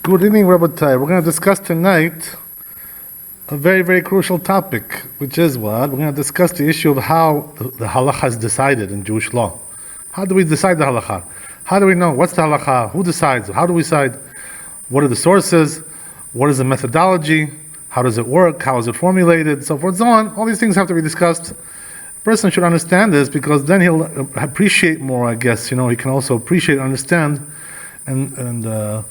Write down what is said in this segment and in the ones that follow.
Good evening, Rabbi. We're going to discuss tonight a very, very crucial topic, which is what? We're going to discuss the issue of how the Halacha is decided in Jewish law. How do we decide the Halacha? How do we know? What's the Halacha? Who decides? How do we decide? What are the sources? What is the methodology? How does it work? How is it formulated? So forth and so on. All these things have to be discussed. A person should understand this because then he'll appreciate more, I guess. He can also appreciate, understand, and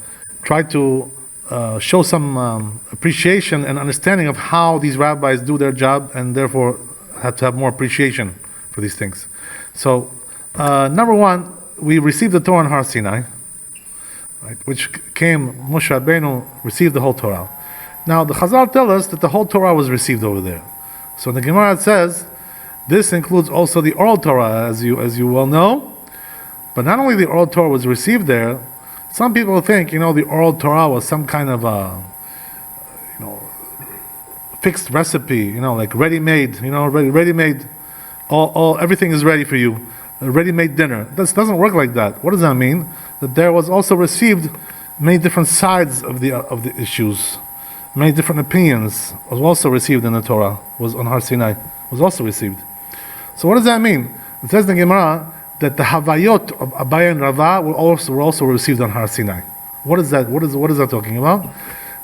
try to show some appreciation and understanding of how these rabbis do their job, and therefore have to have more appreciation for these things. So, number one, we received the Torah on Har Sinai, right, which came, Moshe Rabbeinu received the whole Torah. Now, the Chazal tell us that the whole Torah was received over there. So, in the Gemara it says, this includes also the oral Torah, as you well know. But not only the oral Torah was received there, some people think, the oral Torah was some kind of fixed recipe, like ready-made, ready-made, all everything is ready for you, a ready-made dinner. This doesn't work like that. What does that mean? That there was also received many different sides of the issues, many different opinions was also received in the Torah, was on Har Sinai, was also received. So what does that mean? It says in the Gemara that the Havayot of Abaye and Rava were also received on Har Sinai. What is that? What is that talking about?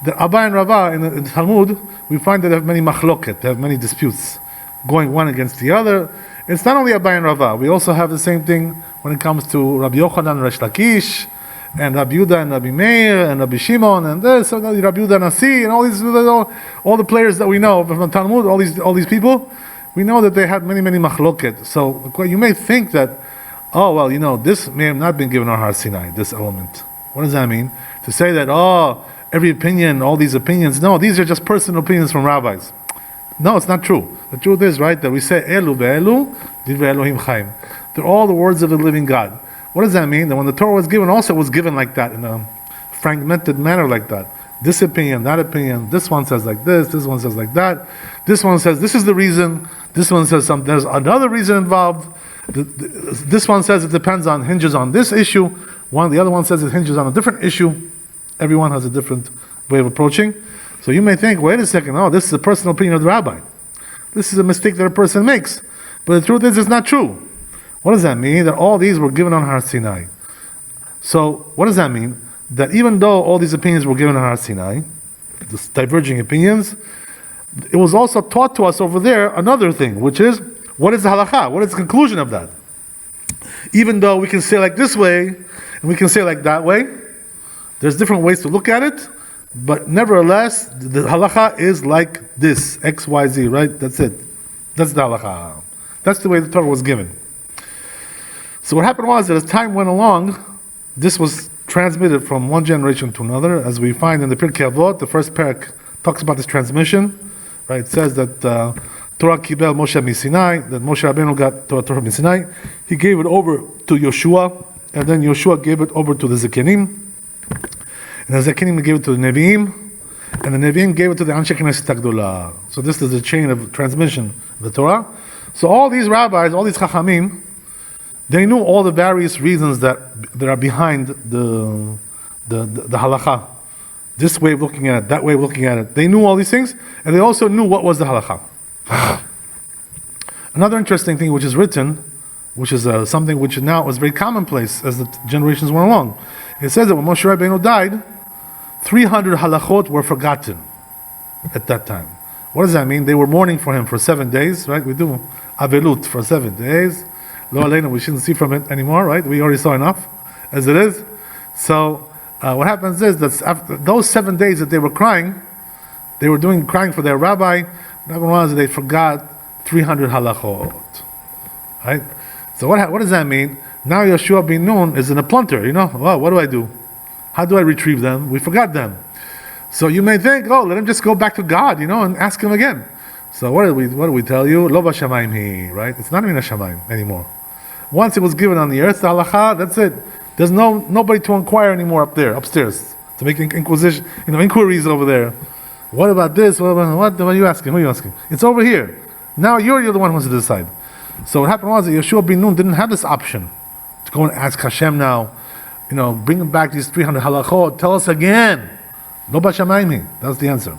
The Abaye and Rava in the Talmud, we find that they have many machloket, they have many disputes, going one against the other. It's not only Abaye and Rava. We also have the same thing when it comes to Rabbi Yochanan and Resh Lakish, and Rabbi Yehuda and Rabbi Meir, and Rabbi Shimon, and this, and Rabbi Yehuda Nasi, and all the players that we know from the Talmud, all these people, we know that they had many machloket. So you may think that, this may have not been given on Har Sinai, this element. What does that mean? To say that, every opinion, all these opinions, no, these are just personal opinions from rabbis. No, it's not true. The truth is, right, that we say, Elu ve'elu, divrei Elohim chaim. They're all the words of the living God. What does that mean? That when the Torah was given, also it was given like that, in a fragmented manner like that. This opinion, that opinion, this one says like this one says like that, this one says this is the reason, this one says there's another reason involved. This one says it hinges on this issue. The other one says it hinges on a different issue. Everyone has a different way of approaching. So you may think, wait a second, this is a personal opinion of the rabbi. This is a mistake that a person makes. But the truth is, it's not true. What does that mean? That all these were given on Har Sinai. So what does that mean? That even though all these opinions were given on Har Sinai, these diverging opinions, it was also taught to us over there another thing, which is, what is the halacha? What is the conclusion of that? Even though we can say like this way, and we can say like that way, there's different ways to look at it, but nevertheless, the halacha is like this, X, Y, Z, right? That's it. That's the halacha. That's the way the Torah was given. So what happened was that as time went along, this was transmitted from one generation to another, as we find in the Pirkei Avot. The first parak talks about this transmission, right? It says that Torah kibel Moshe miSinai, that Moshe Rabbeinu got Torah from Sinai. He gave it over to Yoshua, and then Yoshua gave it over to the Zekenim, and the Zekenim gave it to the Nevi'im, and the Nevi'im gave it to the Anshe Knesset HaGdolah. So this is the chain of transmission of the Torah. So all these rabbis, all these Chachamim, they knew all the various reasons that are behind the halacha. This way of looking at it, that way of looking at it. They knew all these things, and they also knew what was the halacha. Another interesting thing which is written, which is something which now is very commonplace as the generations went along. It says that when Moshe Rabbeinu died, 300 halachot were forgotten at that time. What does that mean? They were mourning for him for 7 days, right? We do avelut for 7 days. Lo aleinu, we shouldn't see from it anymore, right? We already saw enough as it is. So what happens is that after those 7 days that they were crying, they were crying for their rabbi. They forgot 300 halachot, right? So what does that mean? Now Yeshua bin Nun is in a plunter. Well, what do I do? How do I retrieve them? We forgot them. So you may think, let him just go back to God, and ask him again. So what do we tell you? Lo b'shamayim hi, right? It's not even a shamayim anymore. Once it was given on the earth, the halacha, that's it. There's nobody to inquire anymore upstairs, to make inquisition, inquiries over there. What about this? What are you asking? Who are you asking? It's over here. Now you're the one who has to decide. So what happened was that Yeshua bin Nun didn't have this option to go and ask Hashem now, bring back these 300 halachot, tell us again. Lo b'shamayim. That's the answer.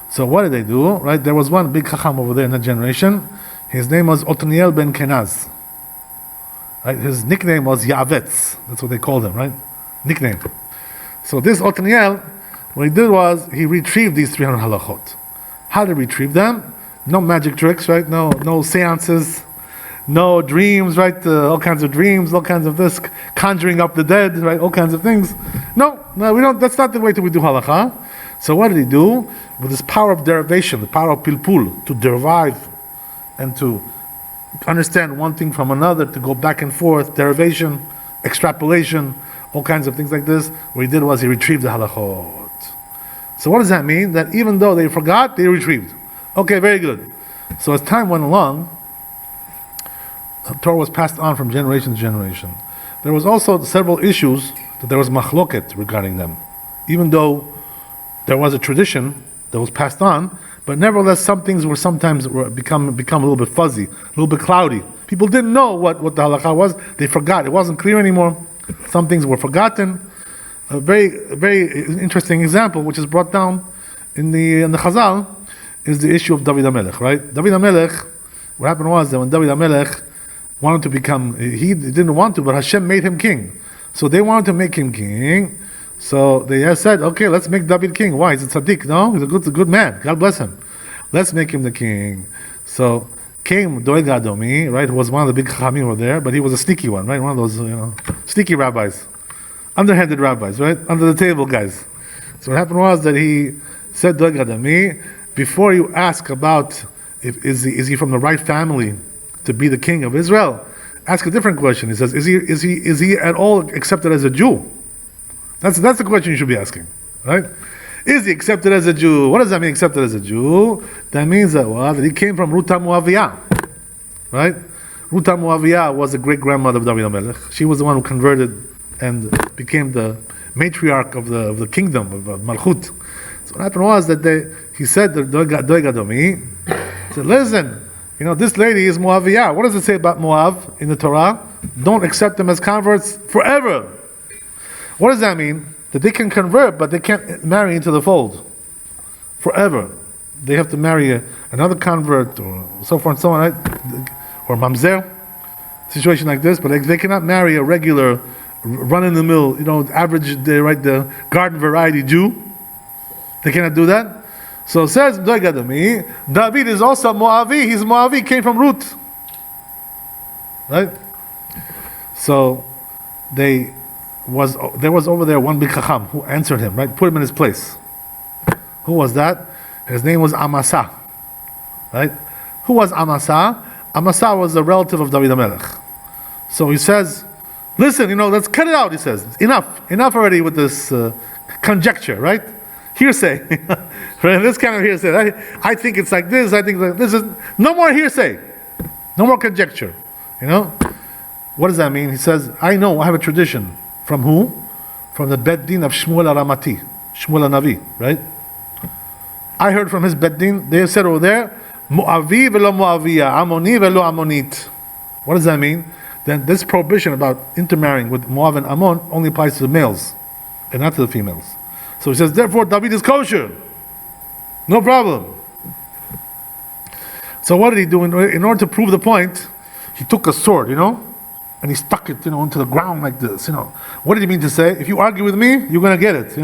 So what did they do? Right, there was one big chacham over there in that generation. His name was Otniel ben Kenaz. Right, his nickname was Yavetz. That's what they called him, right? Nickname. So this Otniel, what he did was he retrieved these 300 halachot. How did he retrieve them? No magic tricks, right? No seances, no dreams, right? All kinds of dreams, all kinds of this, conjuring up the dead, right? All kinds of things. No, we don't. That's not the way we do halacha. So what did he do? With this power of derivation, the power of pilpul, to derive and to understand one thing from another, to go back and forth, derivation, extrapolation, all kinds of things like this. What he did was he retrieved the halachot. So what does that mean? That even though they forgot, they retrieved. Okay, very good. So as time went along, the Torah was passed on from generation to generation. There was also several issues that there was machloket regarding them. Even though there was a tradition that was passed on, but nevertheless some things were sometimes become a little bit fuzzy, a little bit cloudy. People didn't know what the halakha was. They forgot. It wasn't clear anymore. Some things were forgotten. A very interesting example, which is brought down in the Chazal, is the issue of David HaMelech, right? David HaMelech, what happened was that when David HaMelech wanted to become, he didn't want to, but Hashem made him king. So they wanted to make him king. So they said, okay, let's make David king. Why? He's a tzaddik, no? He's a good man. God bless him. Let's make him the king. So came Doeg Adomi, right, who was one of the big chachamim over there, but he was a sneaky one, right? One of those, sneaky rabbis. Underhanded rabbis, right? Under the table guys. So what happened was that he said, Doeg Adomi, before you ask about is he from the right family to be the king of Israel, ask a different question. He says, is he at all accepted as a Jew? That's the question you should be asking, right? Is he accepted as a Jew? What does that mean, accepted as a Jew? That means that that he came from Ruta Moaviyah, right? Ruta Moaviyah was the great grandmother of David HaMelech. She was the one who converted and became the matriarch of the kingdom of Malchut. So what happened was that he said to Doeg Adomi, he said, listen, this lady is Moaviyah. What does it say about Moav in the Torah? Don't accept them as converts forever. What does that mean? That they can convert, but they can't marry into the fold forever. They have to marry another convert, or so forth and so on, right? Or mamzer, situation like this. But they cannot marry a regular, run-in-the-mill, average, the garden variety Jew. They cannot do that. So it says, David is also Moavi. He's Moavi, came from Ruth. Right? So there was over there one big chacham who answered him, right? Put him in his place. Who was that? His name was Amasa. Right? Who was Amasa? Amasa was a relative of David HaMelech. So he says, listen, let's cut it out, he says. Enough already with this conjecture, right? Hearsay. This kind of hearsay. I think it's like this, I think like this. Is no more hearsay. No more conjecture. What does that mean? He says, I have a tradition. From who? From the Bet Din of Shmuel Aramati, Shmuel Navi, right? I heard from his Bet Din, they said over there, Mu'avi velo Mu'aviyah, Amoni velo Amonit. What does that mean? Then this prohibition about intermarrying with Moav and Ammon only applies to the males and not to the females. So he says, therefore David is kosher. No problem. So what did he do? In order to prove the point, he took a sword, and he stuck it, into the ground like this, What did he mean to say? If you argue with me, you're going to get it,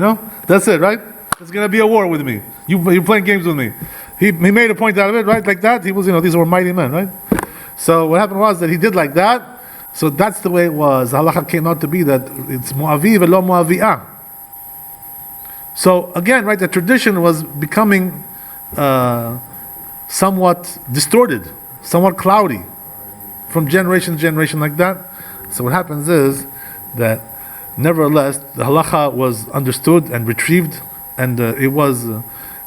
That's it, right? There's going to be a war with me. You're playing games with me. He made a point out of it, right? Like that. He was, these were mighty men, right? So what happened was that he did like that. So that's the way it was. The halacha came out to be that it's Mu'avi velo Mu'aviyah. So again, right, the tradition was becoming somewhat distorted, somewhat cloudy, from generation to generation like that. So what happens is that nevertheless the halacha was understood and retrieved, and it was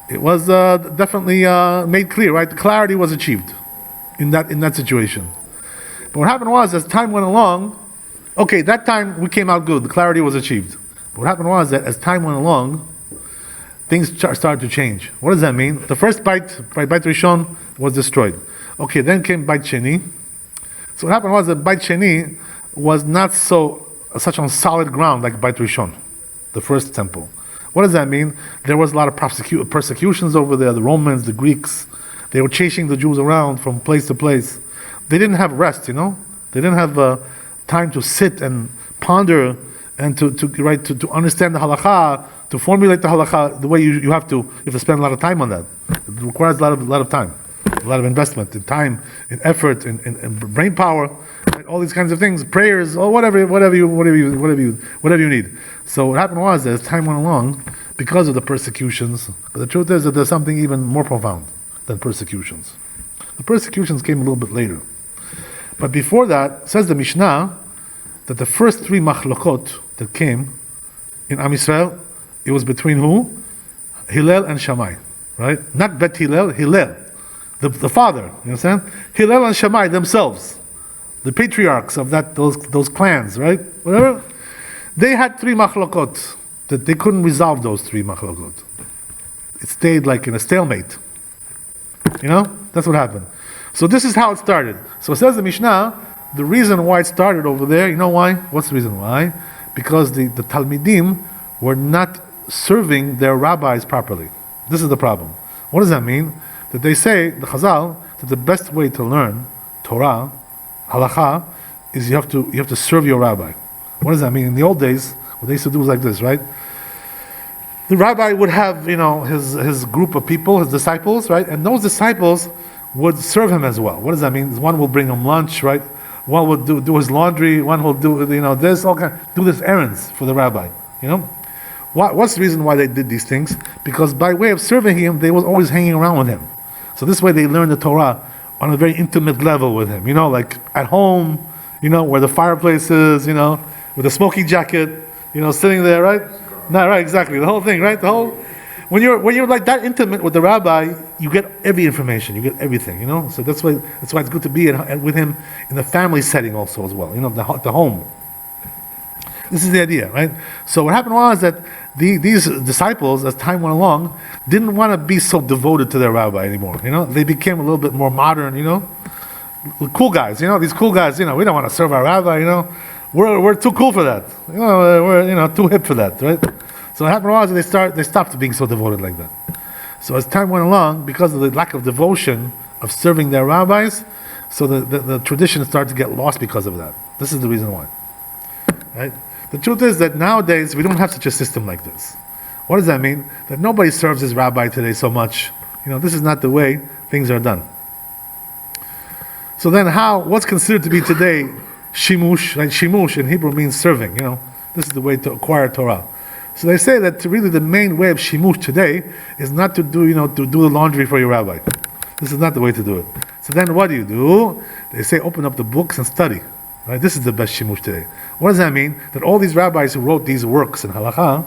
definitely made clear, right? The clarity was achieved in that situation. But what happened was, as time went along, okay, that time we came out good, the clarity was achieved. But what happened was that as time went along, things started to change. What does that mean? The first Beit Rishon was destroyed. Okay, then came Beit Sheni. So what happened was that Beit Sheni was not such on solid ground like Beit Rishon, the first temple. What does that mean? There was a lot of persecutions over there. The Romans, the Greeks, they were chasing the Jews around from place to place. They didn't have rest, They didn't have time to sit and ponder and to understand the halacha, to formulate the halacha the way you have to. You have to spend a lot of time on that. It requires a lot of time, a lot of investment in time, in effort, in brain power, right? All these kinds of things, prayers, or whatever you need. So what happened was, as time went along, because of the persecutions, but the truth is that there's something even more profound than persecutions. The persecutions came a little bit later. But before that, says the Mishnah, that the first 3 machlokot that came in Am Yisrael, it was between who? Hillel and Shammai, right? Not Bet Hillel, the father, you understand? Hillel and Shammai themselves, the patriarchs of those clans, right? Whatever. They had 3 machlokot, that they couldn't resolve those 3 machlokot. It stayed like in a stalemate. That's what happened. So this is how it started. So it says the Mishnah, the reason why it started over there, you know why? What's the reason why? Because the Talmidim were not serving their rabbis properly. This is the problem. What does that mean? That they say, the Chazal, that the best way to learn Torah, Halacha, is you have to serve your rabbi. What does that mean? In the old days, what they used to do was like this, right? The rabbi would have, his group of people, his disciples, right? And those disciples would serve him as well. What does that mean? One will bring him lunch, right? One will do his laundry. One will do this, do this errands for the rabbi. What's the reason why they did these things? Because by way of serving him, they was always hanging around with him. So this way they learned the Torah on a very intimate level with him. Like at home, where the fireplace is, with a smoking jacket, sitting there, right? No, right, exactly. The whole thing, right? When you're like that intimate with the rabbi, you get every information, you get everything, So that's why it's good to be with him in the family setting also as well, the home. This is the idea, right? So what happened was that these disciples, as time went along, didn't want to be so devoted to their rabbi anymore. They became a little bit more modern. Cool guys. These cool guys. We don't want to serve our rabbi. We're too cool for that. We're too hip for that, right? So what happened was they stopped being so devoted like that. So as time went along, because of the lack of devotion of serving their rabbis, so the tradition started to get lost because of that. This is the reason why, right? The truth is that nowadays we don't have such a system like this. What does that mean? That nobody serves his rabbi today so much. This is not the way things are done. So then what's considered to be today shimush? Right? Shimush in Hebrew means serving. This is the way to acquire Torah. So they say that really the main way of shimush today is not to do, to do the laundry for your rabbi. This is not the way to do it. So then what do? They say open up the books and study. Right? This is the best shimush today. What does that mean? That all these rabbis who wrote these works in Halacha,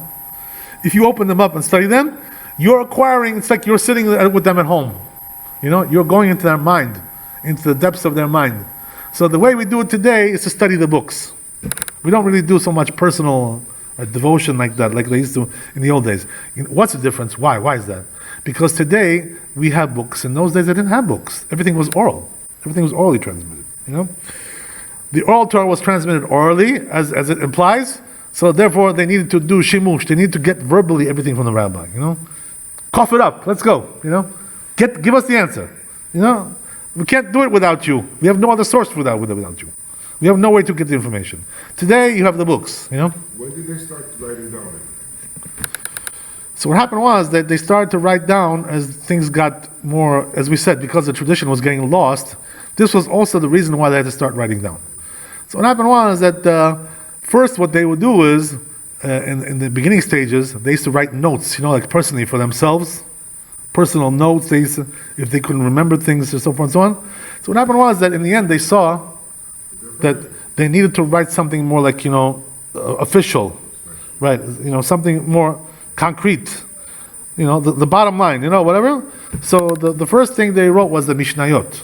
if you open them up and study them, you're acquiring, it's like you're sitting with them at home. You're going into their mind, into the depths of their mind. So the way we do it today is to study the books. We don't really do so much personal devotion like that, like they used to in the old days. What's the difference? Why? Why is that? Because today we have books. In those days they didn't have books. Everything was oral. Everything was orally transmitted. The oral Torah was transmitted orally, as it implies. So therefore, they needed to do shimush. They needed to get verbally everything from the rabbi. Cough it up. Let's go. Give us the answer. We can't do it without you. We have no other source without you. We have no way to get the information. Today, you have the books. When did they start writing down? So what happened was that they started to write down as things got more, as we said, because the tradition was getting lost. This was also the reason why they had to start writing down. So what happened was that first what they would do is, in the beginning stages, they used to write notes, like personally for themselves, personal notes. They used to, if they couldn't remember things and so forth and so on. So what happened was that in the end they saw that they needed to write something more like, official, right? Something more concrete. The bottom line, whatever. So the first thing they wrote was the Mishnayot.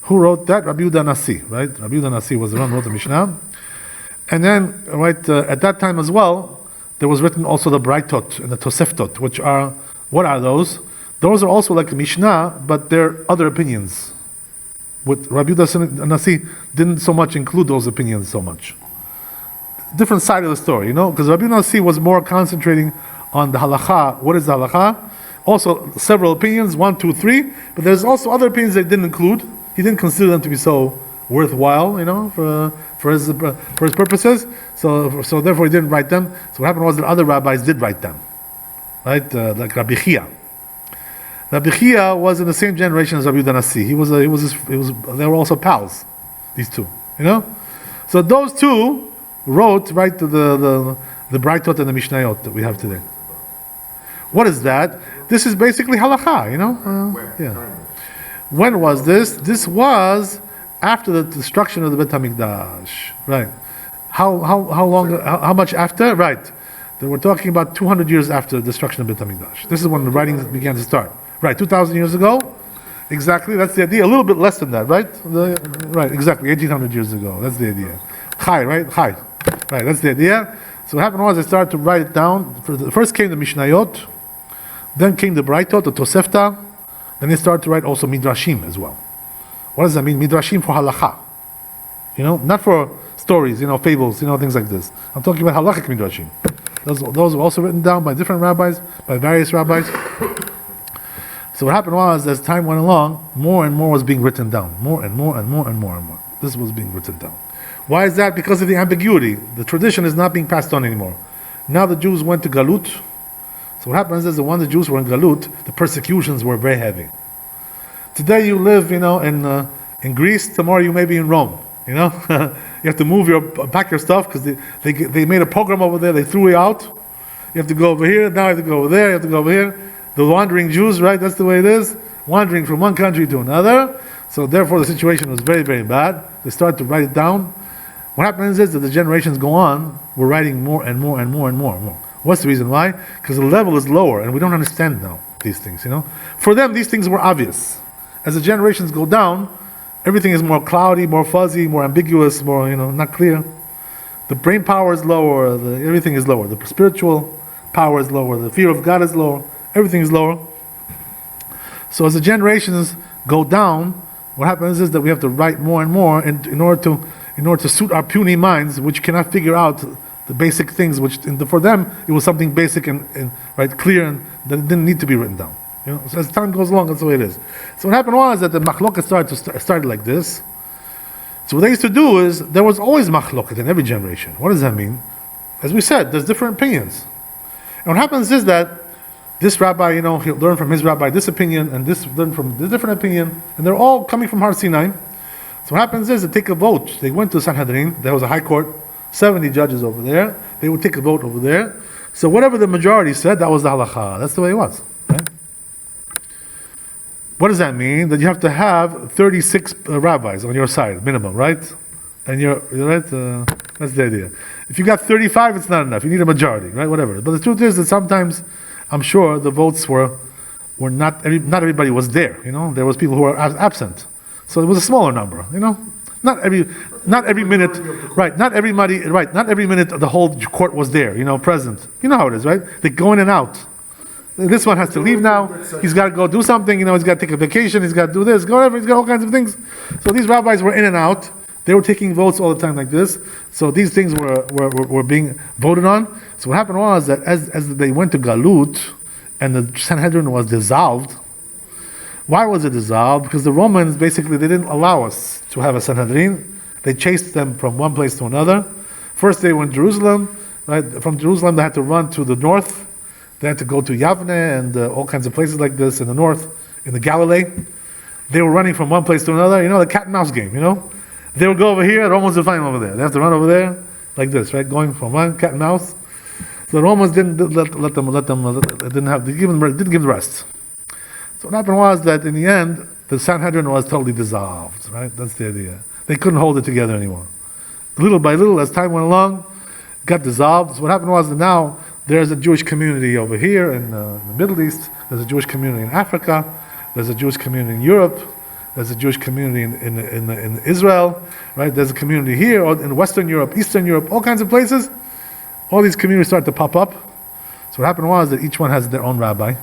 Who wrote that? Rabbi Yehuda Nasi, right? Rabbi Yehuda Nasi was the one who wrote the Mishnah. And then, at that time as well, there was written also the Braitot and the Toseftot, which are, what are those? Those are also like the Mishnah, but they're other opinions. With Rabbi Yehuda Nasi didn't so much include those opinions so much. different side of the story, because Rabbi Nasi was more concentrating on the halacha. What is the halacha? Also, several opinions, 1, 2, 3, but there's also other opinions that he didn't include. He didn't consider them to be so worthwhile, for his purposes. So therefore he didn't write them. So what happened was that other rabbis did write them, right? Like Rabbi Chia. Rabbi Chia was in the same generation as Rabbi Nasi. They were also pals, these two, So those two wrote, right, the Braitot and the Mishnayot that we have today. What is that? This is basically halacha, yeah. When was this? This was after the destruction of the Bet HaMikdash, right? How long? How much after? Right. They were talking about 200 years after the destruction of Bet HaMikdash. This is when the writings began to start. Right, 2,000 years ago. Exactly. That's the idea. A little bit less than that, right? Right. Exactly. 1,800 years ago. That's the idea. Chai, right? Chai. Right. That's the idea. So what happened was they started to write it down. First came the Mishnayot, then came the Braitot, the Tosefta. Then they started to write also Midrashim as well. What does that mean? Midrashim for halacha. Not for stories, fables, things like this. I'm talking about halachic Midrashim. Those were also written down by different rabbis, by various rabbis. So what happened was, as time went along, more and more was being written down. More and more and more and more and more. This was being written down. Why is that? Because of the ambiguity. The tradition is not being passed on anymore. Now the Jews went to Galut. So what happens is that when the Jews were in Galut, the persecutions were very heavy. Today you live, in Greece. Tomorrow you may be in Rome. You have to pack your stuff because they made a pogrom over there. They threw you out. You have to go over here. Now you have to go over there. You have to go over here. The wandering Jews, right? That's the way it is. Wandering from one country to another. So therefore the situation was very, very bad. They started to write it down. What happens is that the generations go on, we're writing more and more and more and more and more. What's the reason why? Because the level is lower and we don't understand now these things, For them, these things were obvious. As the generations go down, everything is more cloudy, more fuzzy, more ambiguous, more, not clear. The brain power is lower, everything is lower. The spiritual power is lower, the fear of God is lower, everything is lower. So as the generations go down, what happens is that we have to write more and more in order to suit our puny minds, which cannot figure out the basic things, which for them it was something basic and right, clear, and that didn't need to be written down. So as time goes along, that's the way it is. So what happened was that the machloket started like this. So what they used to do is there was always machloket in every generation. What does that mean? As we said, there's different opinions. And what happens is that this rabbi, he'll learn from his rabbi this opinion, and this learn from this different opinion, and they're all coming from Har Sinai. So what happens is they take a vote. They went to Sanhedrin. There was a high court, 70 judges over there. They would take a vote over there. So whatever the majority said, that was the halacha. That's the way it was. Right? What does that mean? That you have to have 36 rabbis on your side, minimum, right? And you're right. That's the idea. If you got 35, it's not enough. You need a majority, right? Whatever. But the truth is that sometimes, I'm sure the votes were not everybody was there. There was people who were absent. So it was a smaller number, Not every minute, right? Not everybody, right? Not every minute the whole court was there, present. You know how it is, right? They go in and out. This one has to leave now. He's got to go do something. He's got to take a vacation. He's got to do this. He's got all kinds of things. So these rabbis were in and out. They were taking votes all the time like this. So these things were being voted on. So what happened was that as they went to Galut and the Sanhedrin was dissolved. Why was it dissolved? Because the Romans, basically, they didn't allow us to have a Sanhedrin. They chased them from one place to another. First they went to Jerusalem. Right? From Jerusalem they had to run to the north. They had to go to Yavne and all kinds of places like this in the north, in the Galilee. They were running from one place to another. The cat and mouse game, They would go over here, the Romans would find them over there. They have to run over there, like this, right? Going from one cat and mouse. So the Romans didn't give the rest. So what happened was that in the end, the Sanhedrin was totally dissolved, right? That's the idea. They couldn't hold it together anymore. Little by little, as time went along, it got dissolved. So what happened was that now there's a Jewish community over here in the Middle East. There's a Jewish community in Africa. There's a Jewish community in Europe. There's a Jewish community in Israel, right? There's a community here in Western Europe, Eastern Europe, all kinds of places. All these communities start to pop up. So what happened was that each one has their own rabbi.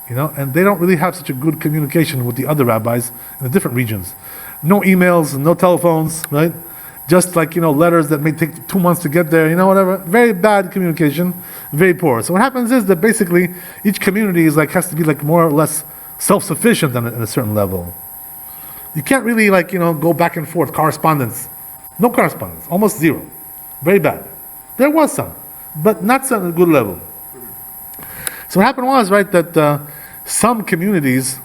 And they don't really have such a good communication with the other rabbis in the different regions. No emails, no telephones, right? just like, letters that may take 2 months to get there, whatever. Very bad communication, very poor. So what happens is that basically each community is has to be more or less self-sufficient at a certain level. You can't really go back and forth, correspondence. No correspondence, almost zero. Very bad. There was some, but not at a good level. So what happened was, right, that some communities,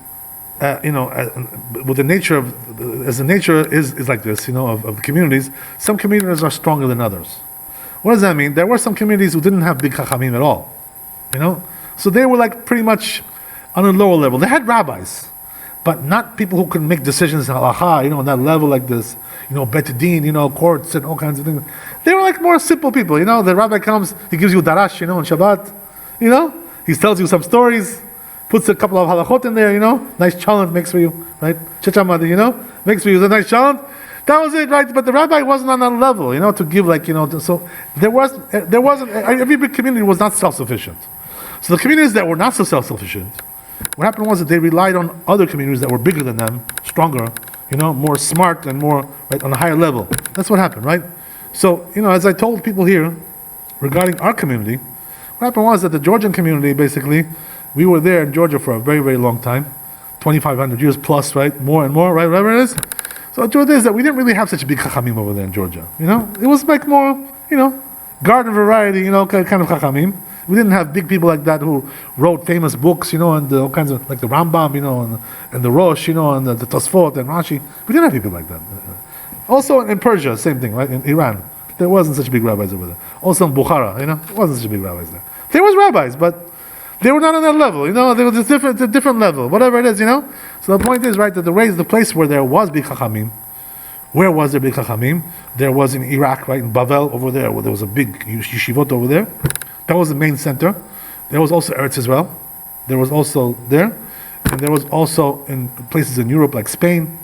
with the nature is like this, of communities, some communities are stronger than others. What does that mean? There were some communities who didn't have big chachamim at all, so they were pretty much on a lower level. They had rabbis, but not people who could make decisions in halacha, on that level like this, bet din, courts and all kinds of things. They were more simple people, the rabbi comes, he gives you darash, on Shabbat, he tells you some stories, puts a couple of halachot in there, nice challenge makes for you, right? Chachamadi, makes for you a nice challenge. That was it, right? But the rabbi wasn't on that level, to give so there wasn't, every big community was not self-sufficient. So the communities that were not so self-sufficient, what happened was that they relied on other communities that were bigger than them, stronger, more smart and more, right, on a higher level. That's what happened, right? So, as I told people here regarding our community, what happened was that the Georgian community, basically, we were there in Georgia for a very, very long time, 2,500 years plus, right? More and more, right? Whatever it is. So the truth is that we didn't really have such a big chachamim over there in Georgia. It was more, garden variety, kind of chachamim. We didn't have big people like that who wrote famous books, and all kinds of, like the Rambam, and the Rosh, and the Tosfot and Rashi. We didn't have people like that. Also in Persia, same thing, right? In Iran, there wasn't such big rabbis over there. Also in Bukhara, there wasn't such big rabbis there. There was rabbis, but they were not on that level, They were a different level, whatever it is, So the point is, right, that the place where there was big chachamim, where was there big chachamim? There was in Iraq, right, in Bavel over there, where there was a big yeshivot over there. That was the main center. There was also Eretz Israel. There was also there. And there was also in places in Europe like Spain,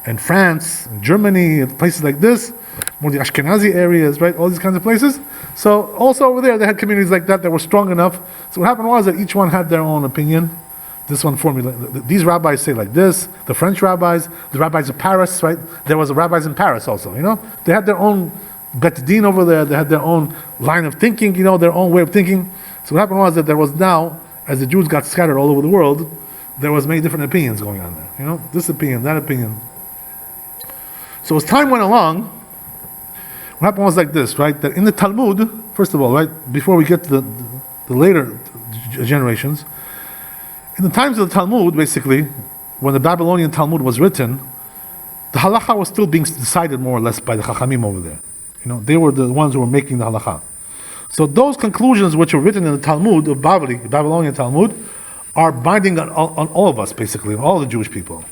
and France, and Germany, and places like this, more the Ashkenazi areas, right? All these kinds of places. So also over there, they had communities like that were strong enough. So what happened was that each one had their own opinion. This one formulated. These rabbis say like this. The French rabbis, the rabbis of Paris, right? There was rabbis in Paris also. They had their own bet din over there. They had their own line of thinking. Their own way of thinking. So what happened was that there was now, as the Jews got scattered all over the world, there was many different opinions going on there. This opinion, that opinion. So as time went along, what happened was like this, right? That in the Talmud, first of all, right, before we get to the later generations, in the times of the Talmud, basically, when the Babylonian Talmud was written, the halacha was still being decided more or less by the chachamim over there. They were the ones who were making the halacha. So those conclusions which were written in the Talmud of Babylonian Talmud, are binding on all of us, basically, all the Jewish people.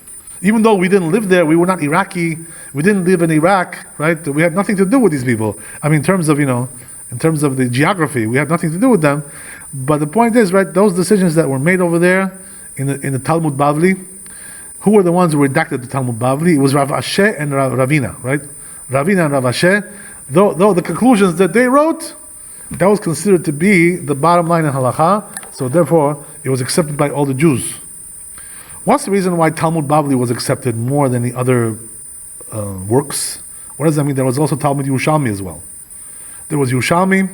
Even though we didn't live there, we were not Iraqi, we didn't live in Iraq, right? We had nothing to do with these people. In terms of, in terms of the geography, we had nothing to do with them. But the point is, right, those decisions that were made over there in the Talmud Bavli, who were the ones who redacted the Talmud Bavli? It was Rav Asher and Ravina, right? Ravina and Rav Asher, though the conclusions that they wrote, that was considered to be the bottom line in halacha, so therefore it was accepted by all the Jews. What's the reason why Talmud Bavli was accepted more than the other works? What does that mean? There was also Talmud Yerushalmi as well. There was Yerushalmi,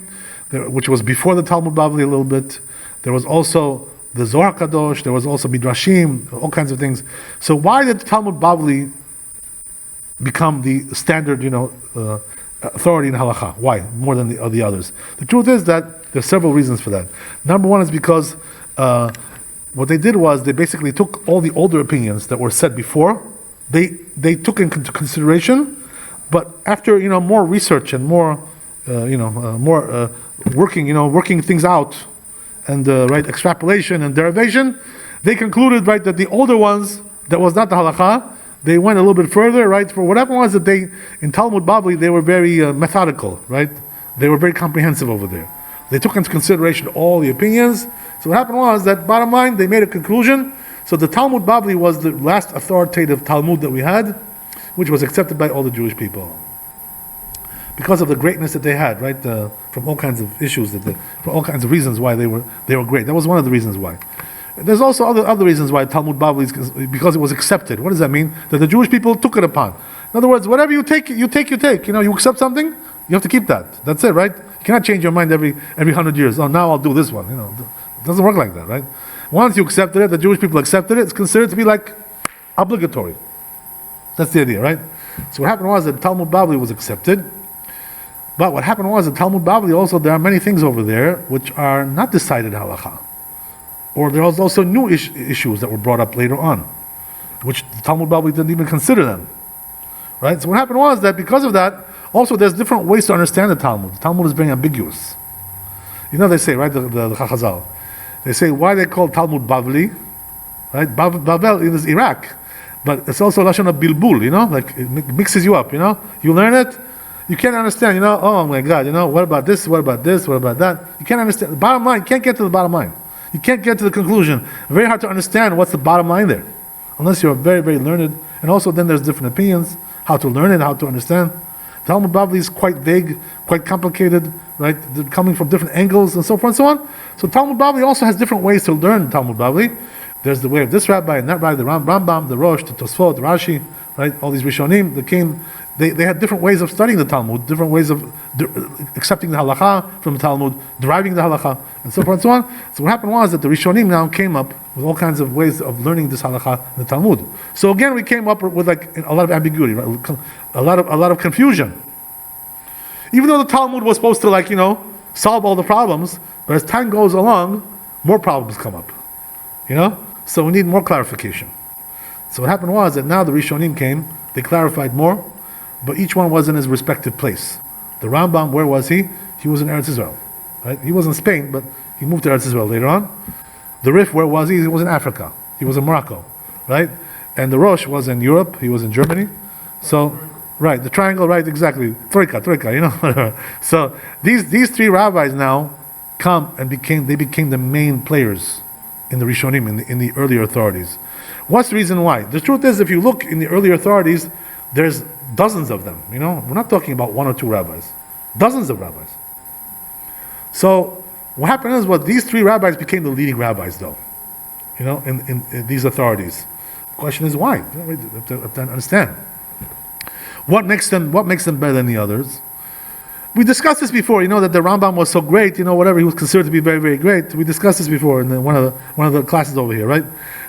which was before the Talmud Bavli a little bit. There was also the Zohar Kadosh. There was also Midrashim, all kinds of things. So why did Talmud Bavli become the standard, authority in halacha? Why more than the others? The truth is that there's several reasons for that. Number one is because what they did was they basically took all the older opinions that were said before. They took into consideration, but after more research and more working things out and right extrapolation and derivation, they concluded right that the older ones that was not the halacha. They went a little bit further, right? For whatever it was that in Talmud Bavli, they were very methodical, right? They were very comprehensive over there. They took into consideration all the opinions. So what happened was that, bottom line, they made a conclusion. So the Talmud Bavli was the last authoritative Talmud that we had, which was accepted by all the Jewish people. Because of the greatness that they had, right? From all kinds of issues, for all kinds of reasons why they were great. That was one of the reasons why. There's also other reasons why Talmud Bavli is, because it was accepted. What does that mean? That the Jewish people took it upon. In other words, whatever you take. You accept something, you have to keep that. That's it, right? You cannot change your mind every 100 years. Oh, now I'll do this one. It doesn't work like that, right? Once you accepted it, the Jewish people accepted it, it's considered to be like obligatory. That's the idea, right? So what happened was that Talmud Bavli was accepted, but what happened was that Talmud Bavli also, there are many things over there which are not decided halacha. Or there was also new issues that were brought up later on, which the Talmud Bavli didn't even consider them. Right? So what happened was that because of that, also there's different ways to understand the Talmud. The Talmud is very ambiguous. They say, right, the Chazal, they say, why they call Talmud Bavli? Right? Bavel is Iraq, but it's also Lashon of Bilbul, like it mixes you up, You learn it, you can't understand, oh my God, what about this, what about this, what about that? You can't understand. The bottom line, you can't get to the bottom line. You can't get to the conclusion. Very hard to understand what's the bottom line there, unless you're very, very learned. And also then there's different opinions, how to learn it, how to understand. Talmud Bavli is quite vague, quite complicated, right? They're coming from different angles and so forth and so on. So Talmud Bavli also has different ways to learn Talmud Bavli. There's the way of this rabbi and that rabbi, the Rambam, the Rosh, the Tosfot, the Rashi, right? All these Rishonim, they came, they had different ways of studying the Talmud, different ways of accepting the halacha from the Talmud, deriving the halacha, and so forth and so on. So what happened was that the Rishonim now came up with all kinds of ways of learning this halacha in the Talmud. So again, we came up with like a lot of ambiguity, right? a lot of confusion. Even though the Talmud was supposed to solve all the problems, but as time goes along, more problems come up. So we need more clarification. So what happened was that now the Rishonim came, they clarified more, but each one was in his respective place. The Rambam, where was he? He was in Eretz Israel. Right? He was in Spain, but he moved to Eretz Israel later on. The Rif, where was he? He was in Africa. He was in Morocco. Right? And the Rosh was in Europe. He was in Germany. So, right, the triangle, right, exactly. Troika, So these three rabbis now come and became the main players in the Rishonim, in the earlier authorities. What's the reason why? The truth is, if you look in the earlier authorities, there's dozens of them. We're not talking about one or two rabbis, dozens of rabbis. So what happened is, these three rabbis became the leading rabbis, though. In these authorities. The question is why? You have to understand what makes them better than the others. We discussed this before, that the Rambam was so great, whatever, he was considered to be very, very great. We discussed this before in one of the classes over here, right?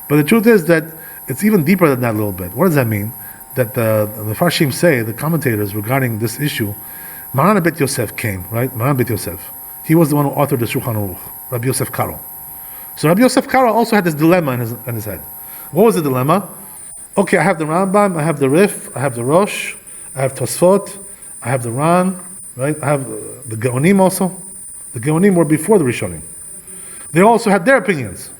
But the truth is that it's even deeper than that a little bit. What does that mean? That the Farshim say, the commentators regarding this issue, Maran Bet Yosef came, right? Maran Bet Yosef. He was the one who authored the Shulchan Aruch, Rabbi Yosef Karo. So Rabbi Yosef Karo also had this dilemma in his head. What was the dilemma? Okay, I have the Rambam, I have the Rif, I have the Rosh, I have Tosfot, I have the Ran, right? I have the Geonim also. The Geonim were before the Rishonim. They also had their opinions.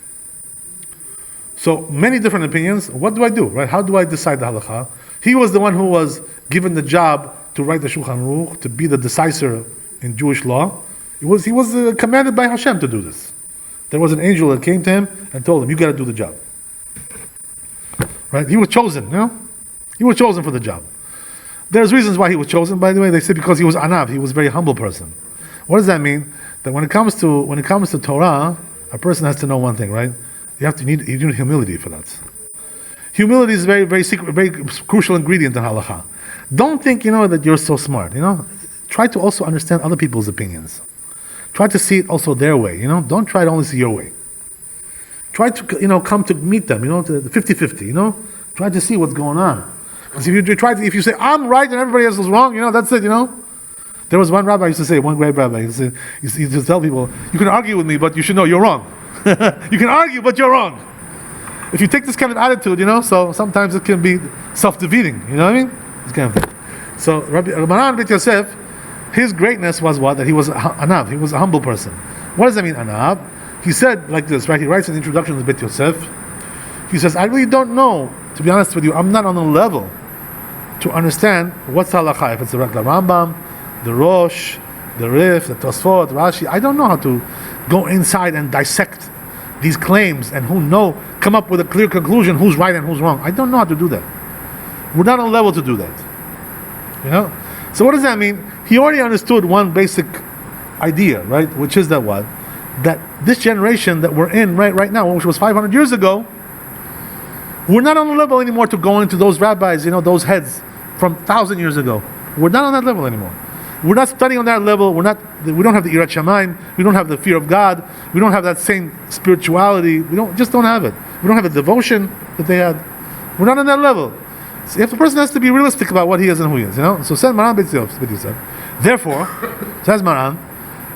So many different opinions. What do I do, right? How do I decide the halacha? He was the one who was given the job to write the Shulchan Aruch, to be the decisor in Jewish law. He was commanded by Hashem to do this. There was an angel that came to him and told him, "You got to do the job." Right? He was chosen. He was chosen for the job. There's reasons why he was chosen, by the way. They say because he was anav, he was a very humble person. What does that mean? That when it comes to Torah, a person has to know one thing, right? You need humility for that. Humility is a very, very secret, very crucial ingredient in halacha. Don't think that you're so smart. Try to also understand other people's opinions. Try to see it also their way. Don't try to only see your way. Try to come to meet them. To the 50-50. Try to see what's going on. Because if you say I'm right and everybody else is wrong, that's it. There was one rabbi used to say, one great rabbi, he used to tell people, you can argue with me, but you should know you're wrong. You can argue, but you're wrong. If you take this kind of attitude, so sometimes it can be self-defeating. You know what I mean? This kind of thing. So Rabbi Maran Bet Yosef, his greatness was what? That he was anav. He was a humble person. What does that mean, anav? He said like this, right? He writes in the introduction to Bet Yosef. He says, I really don't know, to be honest with you, I'm not on the level to understand what's halacha. If it's the Rambam, the Rosh, the Rif, the Tosfot, Rashi, I don't know how to go inside and dissect these claims and come up with a clear conclusion who's right and who's wrong. I don't know how to do that. We're not on a level to do that. So what does that mean? He already understood one basic idea, right? Which is that what? That this generation that we're in right now, which was 500 years ago, we're not on the level anymore to go into those rabbis, those heads from 1,000 years ago. We're not on that level anymore. We're not studying on that level. We don't have the Yirat Shamayim. We don't have the fear of God. We don't have that same spirituality. Just don't have it. We don't have the devotion that they had. We're not on that level. So if the person has to be realistic about what he is and who he is, So said Maran Beit Yosef. Therefore, says Maran,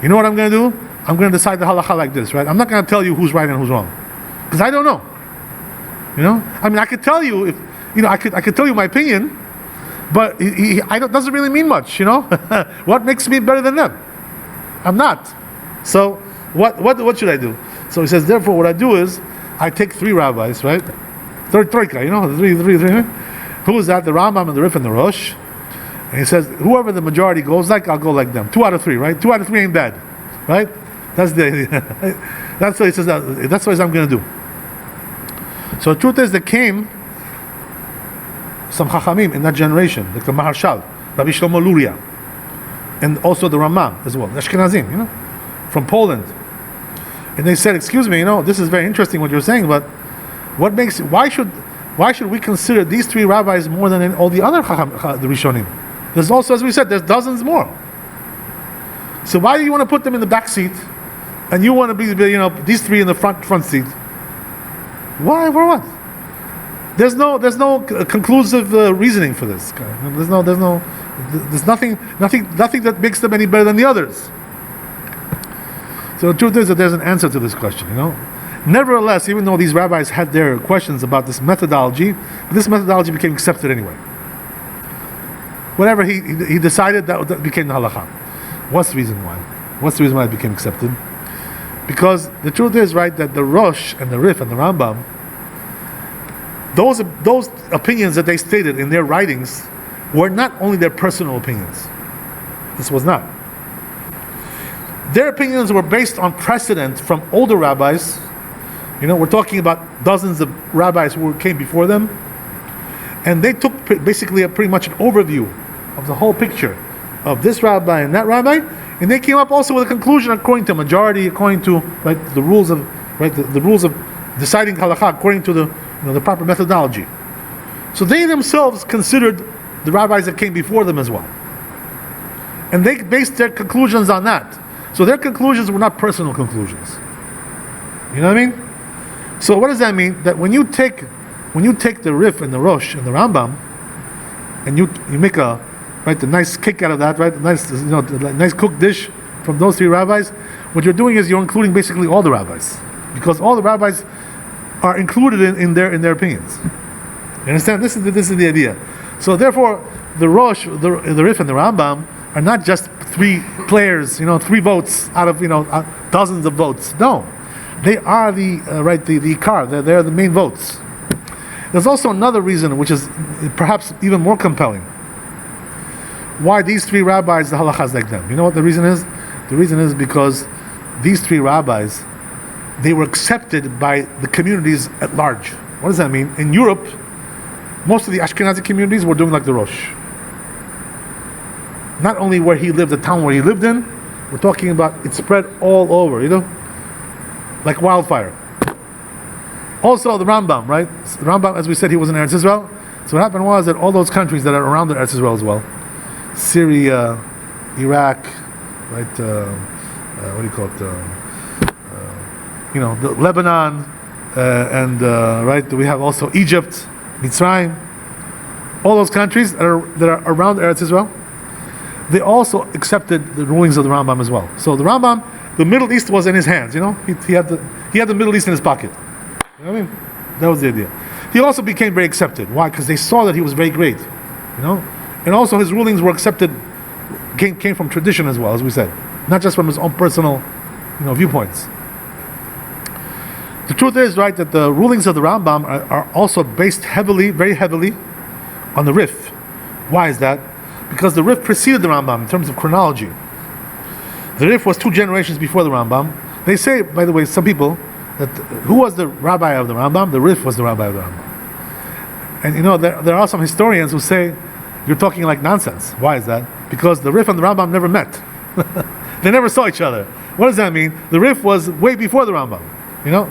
you know what I'm going to do? I'm going to decide the halacha like this, right? I'm not going to tell you who's right and who's wrong, because I don't know. I mean, I could tell you if I could tell you my opinion, but doesn't really mean much. What makes me better than them? I'm not. So what should I do? So he says, therefore, what I do is I take three rabbis, right? Troika, three. Who is that? The Rambam and the Rif and the Rosh. And he says, whoever the majority goes like, I'll go like them. 2 out of 3, right? 2 out of 3 ain't bad, right? That's the idea. That's what he says. That's what I'm going to do. So the truth is, there came some Chachamim in that generation, like the Maharshal, Rabbi Shlomo Luria, and also the Ramah as well, the Ashkenazim, from Poland. And they said, excuse me, this is very interesting what you're saying, but why should we consider these 3 rabbis more than all the other the Rishonim? There's also, as we said, there's dozens more. So why do you want to put them in the back seat, and you want to be, these 3 in the front seat? Why? For what? There's no conclusive reasoning for this. There's nothing that makes them any better than the others. So the truth is that there's an answer to this question. Nevertheless, even though these rabbis had their questions about this methodology became accepted anyway. Whatever he decided, that became the halacha. What's the reason why? What's the reason why it became accepted? Because the truth is, right, that the Rosh and the Rif and the Rambam, those opinions that they stated in their writings were not only their personal opinions. This was not. Their opinions were based on precedent from older rabbis. We're talking about dozens of rabbis who came before them, and they took basically pretty much an overview of the whole picture of this rabbi and that rabbi, and they came up also with a conclusion according to majority, according to the rules of the rules of deciding halacha according to the proper methodology. So they themselves considered the rabbis that came before them as well, and they based their conclusions on that. So their conclusions were not personal conclusions. You know what I mean? So what does that mean? That when you take the Rif and the Rosh and the Rambam, and you make a nice cake out of that, right? Nice cooked dish from those 3 rabbis. What you're doing is you're including basically all the rabbis, because all the rabbis are included in their opinions. You understand? This is the idea. So therefore, the Rosh, the Rif, and the Rambam are not just 3 players, 3 votes out of dozens of votes. No, they are the Ikar. They're the main votes. There's also another reason, which is perhaps even more compelling. Why these 3 rabbis, the halacha is like them? You know what the reason is? The reason is because these 3 rabbis, they were accepted by the communities at large. What does that mean? In Europe, most of the Ashkenazi communities were doing like the Rosh. Not only where he lived, the town where he lived in, we're talking about it spread all over, like wildfire. Also the Rambam, right? The Rambam, as we said, he was in Eretz Israel. So what happened was that all those countries that are around the Eretz Israel as well, Syria, Iraq, right? What do you call it? The Lebanon, and right. We have also Egypt, Mitzrayim. All those countries that are around Eretz Israel, they also accepted the rulings of the Rambam as well. So the Rambam, the Middle East was in his hands. He had the Middle East in his pocket. You know what I mean? That was the idea. He also became very accepted. Why? Because they saw that he was very great. And also his rulings were accepted, came from tradition as well, as we said, not just from his own personal, viewpoints. The truth is, right, that the rulings of the Rambam are also based very heavily on the Rif. Why is that? Because the Rif preceded the Rambam in terms of chronology. The Rif was 2 generations before the Rambam. They say, by the way, some people, that who was the rabbi of the Rambam? The Rif was the rabbi of the Rambam. And there are some historians who say you're talking like nonsense. Why is that? Because the Rif and the Rambam never met. They never saw each other. What does that mean? The Rif was way before the Rambam.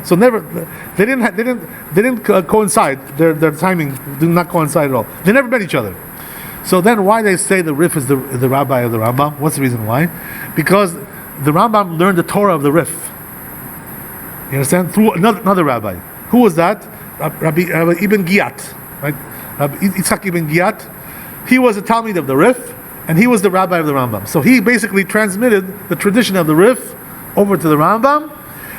So they didn't coincide. Their timing did not coincide at all. They never met each other. So then why they say the Rif is the rabbi of the Rambam? What's the reason why? Because the Rambam learned the Torah of the Rif. You understand? Through another rabbi. Who was that? Rabbi Ibn Giyat. Right? Rabbi Yitzchak Ibn Giyat. He was a Talmid of the Rif, and he was the rabbi of the Rambam. So he basically transmitted the tradition of the Rif over to the Rambam,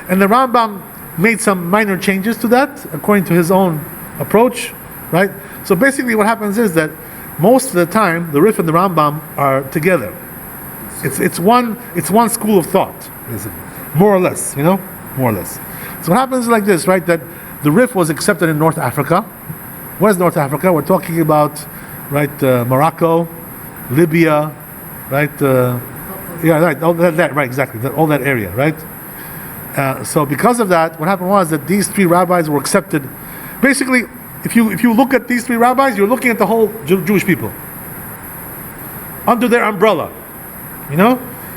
and the Rambam made some minor changes to that according to his own approach, right? So basically what happens is that most of the time the Rif and the Rambam are together. It's one school of thought, basically. More or less, more or less. So what happens is like this, right? That the Rif was accepted in North Africa. What is North Africa? We're talking about, right, Morocco, Libya, right? All that, right, exactly, all that area, right? So because of that, what happened was that these three rabbis were accepted. Basically, if you look at these three rabbis, you're looking at the whole Jewish people under their umbrella,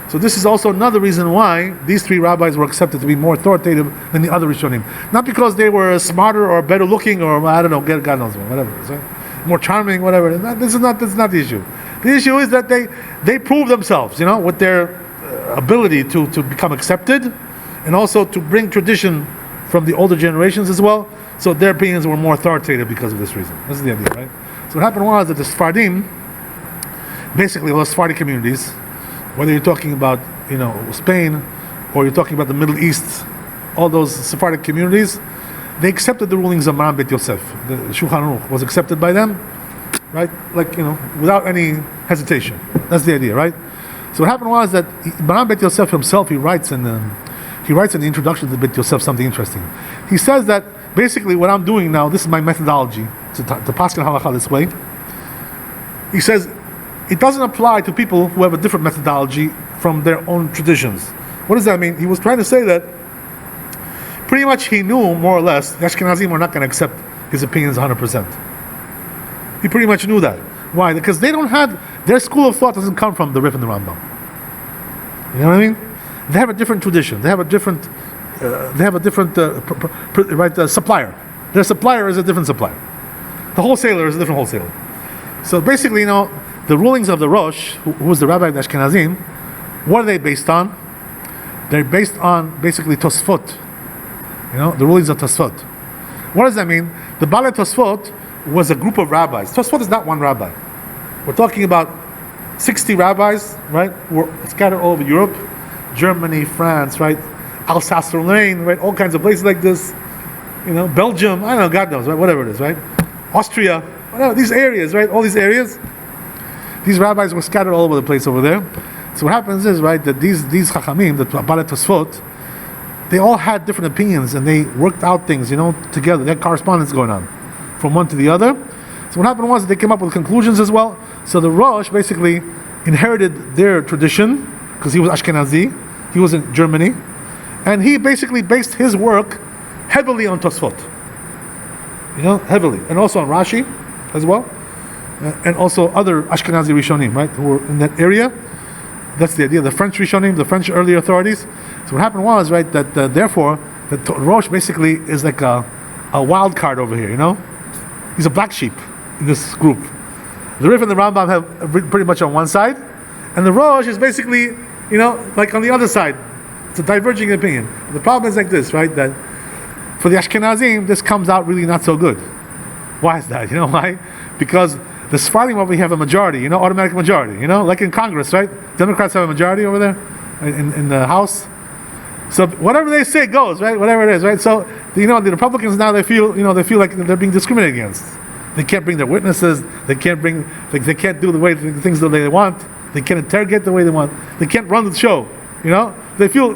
So this is also another reason why these three rabbis were accepted to be more authoritative than the other Rishonim. Not because they were smarter or better looking or I don't know, God knows whatever it is, right? More charming, whatever. This is not the issue. The issue is that they prove themselves, with their ability to become accepted, and also to bring tradition from the older generations as well. So their opinions were more authoritative because of this reason. This is the idea, right? So what happened was that the Sephardim, basically those Sephardi communities, whether you're talking about Spain or you're talking about the Middle East, all those Sephardic communities, they accepted the rulings of Maran Bet Yosef. The Shulchan Aruch was accepted by them, right? Like without any hesitation. That's the idea, right? So what happened was that Maran Bet Yosef himself, he writes in the introduction to the Bet Yosef something interesting. He says that basically what I'm doing now, this is my methodology to paskin halacha this way. He says it doesn't apply to people who have a different methodology from their own traditions. What does that mean? He was trying to say that pretty much he knew more or less the Ashkenazim were not going to accept his opinions 100%. He pretty much knew that. Why? Because they don't have, their school of thought doesn't come from the Rif and the Rambam. You know what I mean? They have a different tradition. They have a different supplier. Their supplier is a different supplier. The wholesaler is a different wholesaler. So basically, the rulings of the Rosh, who was the rabbi of the Ashkenazim, what are they based on? They're based on basically Tosfot. The rulings of Tosfot. What does that mean? The Balei Tosfot was a group of rabbis. Tosfot is not one rabbi. We're talking about 60 rabbis, right? Who were scattered all over Europe, Germany, France, right? Alsace-Lorraine, right? All kinds of places like this. Belgium, I don't know, God knows, right? Whatever it is, right? Austria, whatever, these areas, right? All these areas. These rabbis were scattered all over the place over there. So what happens is, right, that these Chachamim, the Balei Tosfot, they all had different opinions and they worked out things, together. They had correspondence going on from one to the other. So what happened was that they came up with conclusions as well. So the Rosh basically inherited their tradition because he was Ashkenazi, he was in Germany, and he basically based his work heavily on Tosfot. Heavily. And also on Rashi as well. And also other Ashkenazi Rishonim, right, who were in that area. That's the idea. The French Rishonim, the French early authorities. So what happened was, right, that therefore, the Rosh basically is like a wild card over here, He's a black sheep in this group. The Rif and the Rambam have pretty much on one side, and the Rosh is basically, like on the other side. It's a diverging opinion. The problem is like this, right, that for the Ashkenazim, this comes out really not so good. Why is that? Why? Because the Sephardim over here have a majority, automatic majority, like in Congress, right? Democrats have a majority over there in the House. So whatever they say goes, right? Whatever it is, right? So the Republicans now they feel like they're being discriminated against. They can't bring their witnesses. They can't do the way things the way they want. They can't interrogate the way they want. They can't run the show. They feel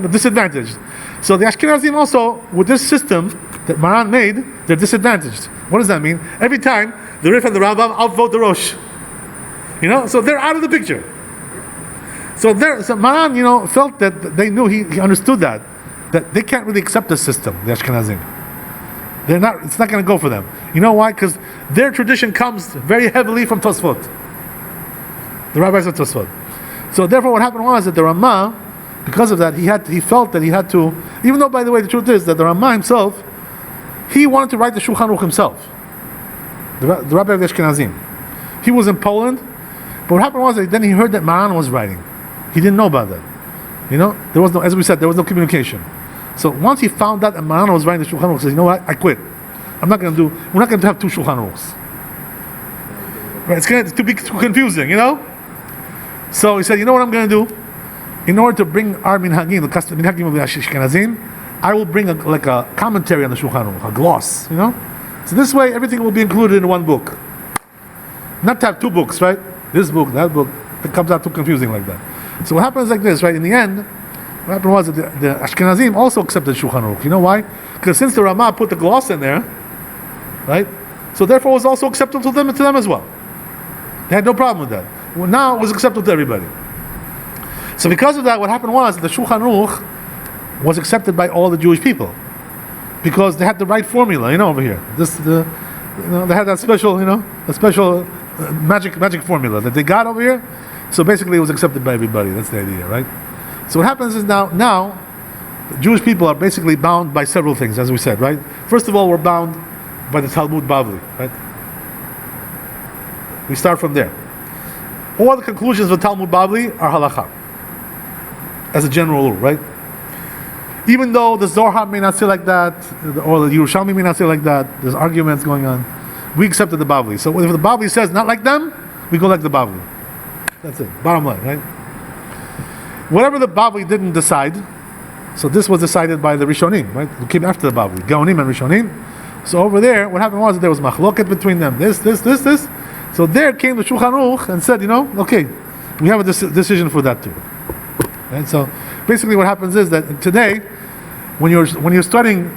disadvantaged. So the Ashkenazim also, with this system that Maran made, they're disadvantaged. What does that mean? Every time the Rif and the Rambam outvote the Rosh. So they're out of the picture. So Maran, felt that they knew he understood that they can't really accept this system, the Ashkenazim. It's not going to go for them. You know why? Because their tradition comes very heavily from Tosfot. The rabbis of Tosfot. So therefore what happened was that the Ramah, because of that, he felt that he had to, even though, by the way, the truth is that the Ramah himself, he wanted to write the Shulchan Aruch himself. The rabbi of the Ashkenazim. He was in Poland, but what happened was that then he heard that Maran was writing. He didn't know about that. There was no, as we said, there was no communication. So once he found out that Maran was writing the Shulchan Aruch, he said, you know what, I quit. We're not going to have two Shulchan Aruchs. Right? It's going to be too confusing, So he said, you know what I'm going to do? In order to bring our minhagim, the custom minhagim of the Ashkenazim, I will bring a commentary on the Shulchan Aruch, a gloss, So this way, everything will be included in one book. Not to have two books, right? This book, that book. It comes out too confusing like that. So what happens like this, right? In the end, what happened was that the Ashkenazim also accepted Shulchan Aruch. You know why? Because since the Ramah put the gloss in there, right? So therefore it was also acceptable to them as well. They had no problem with that. Well, now it was acceptable to everybody. So because of that, what happened was the Shulchan Aruch was accepted by all the Jewish people because they had the right formula, over here. They had that special, magic formula that they got over here. So basically, it was accepted by everybody. That's the idea, right? So what happens is now the Jewish people are basically bound by several things, as we said, right? First of all, we're bound by the Talmud Bavli, right? We start from there. All the conclusions of the Talmud Bavli are halacha, as a general rule, right? Even though the Zohar may not say like that, or the Yerushalmi may not say like that, there's arguments going on. We accepted the Bavli. So if the Bavli says not like them, we go like the Bavli. That's it. Bottom line, right? Whatever the Bavli didn't decide, so this was decided by the Rishonim, right? Who came after the Bavli, Gaonim and Rishonim. So over there, what happened was that there was machloket between them. This. So there came the Shulchan Aruch and said, okay, we have a decision for that too. Right? So basically, what happens is that today, when you're studying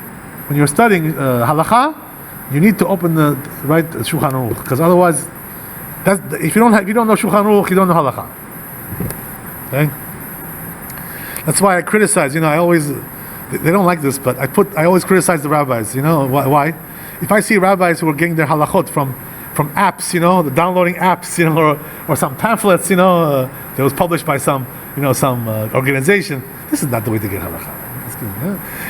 halacha, you need to open the right Shulchan Aruch, because otherwise, if you don't know Shulchan Aruch, you don't know halacha. Okay? That's why I criticize. They don't like this, but I always criticize the rabbis. Why? If I see rabbis who are getting their halachot from apps, the downloading apps, or some pamphlets, that was published by some organization. This is not the way to get halacha.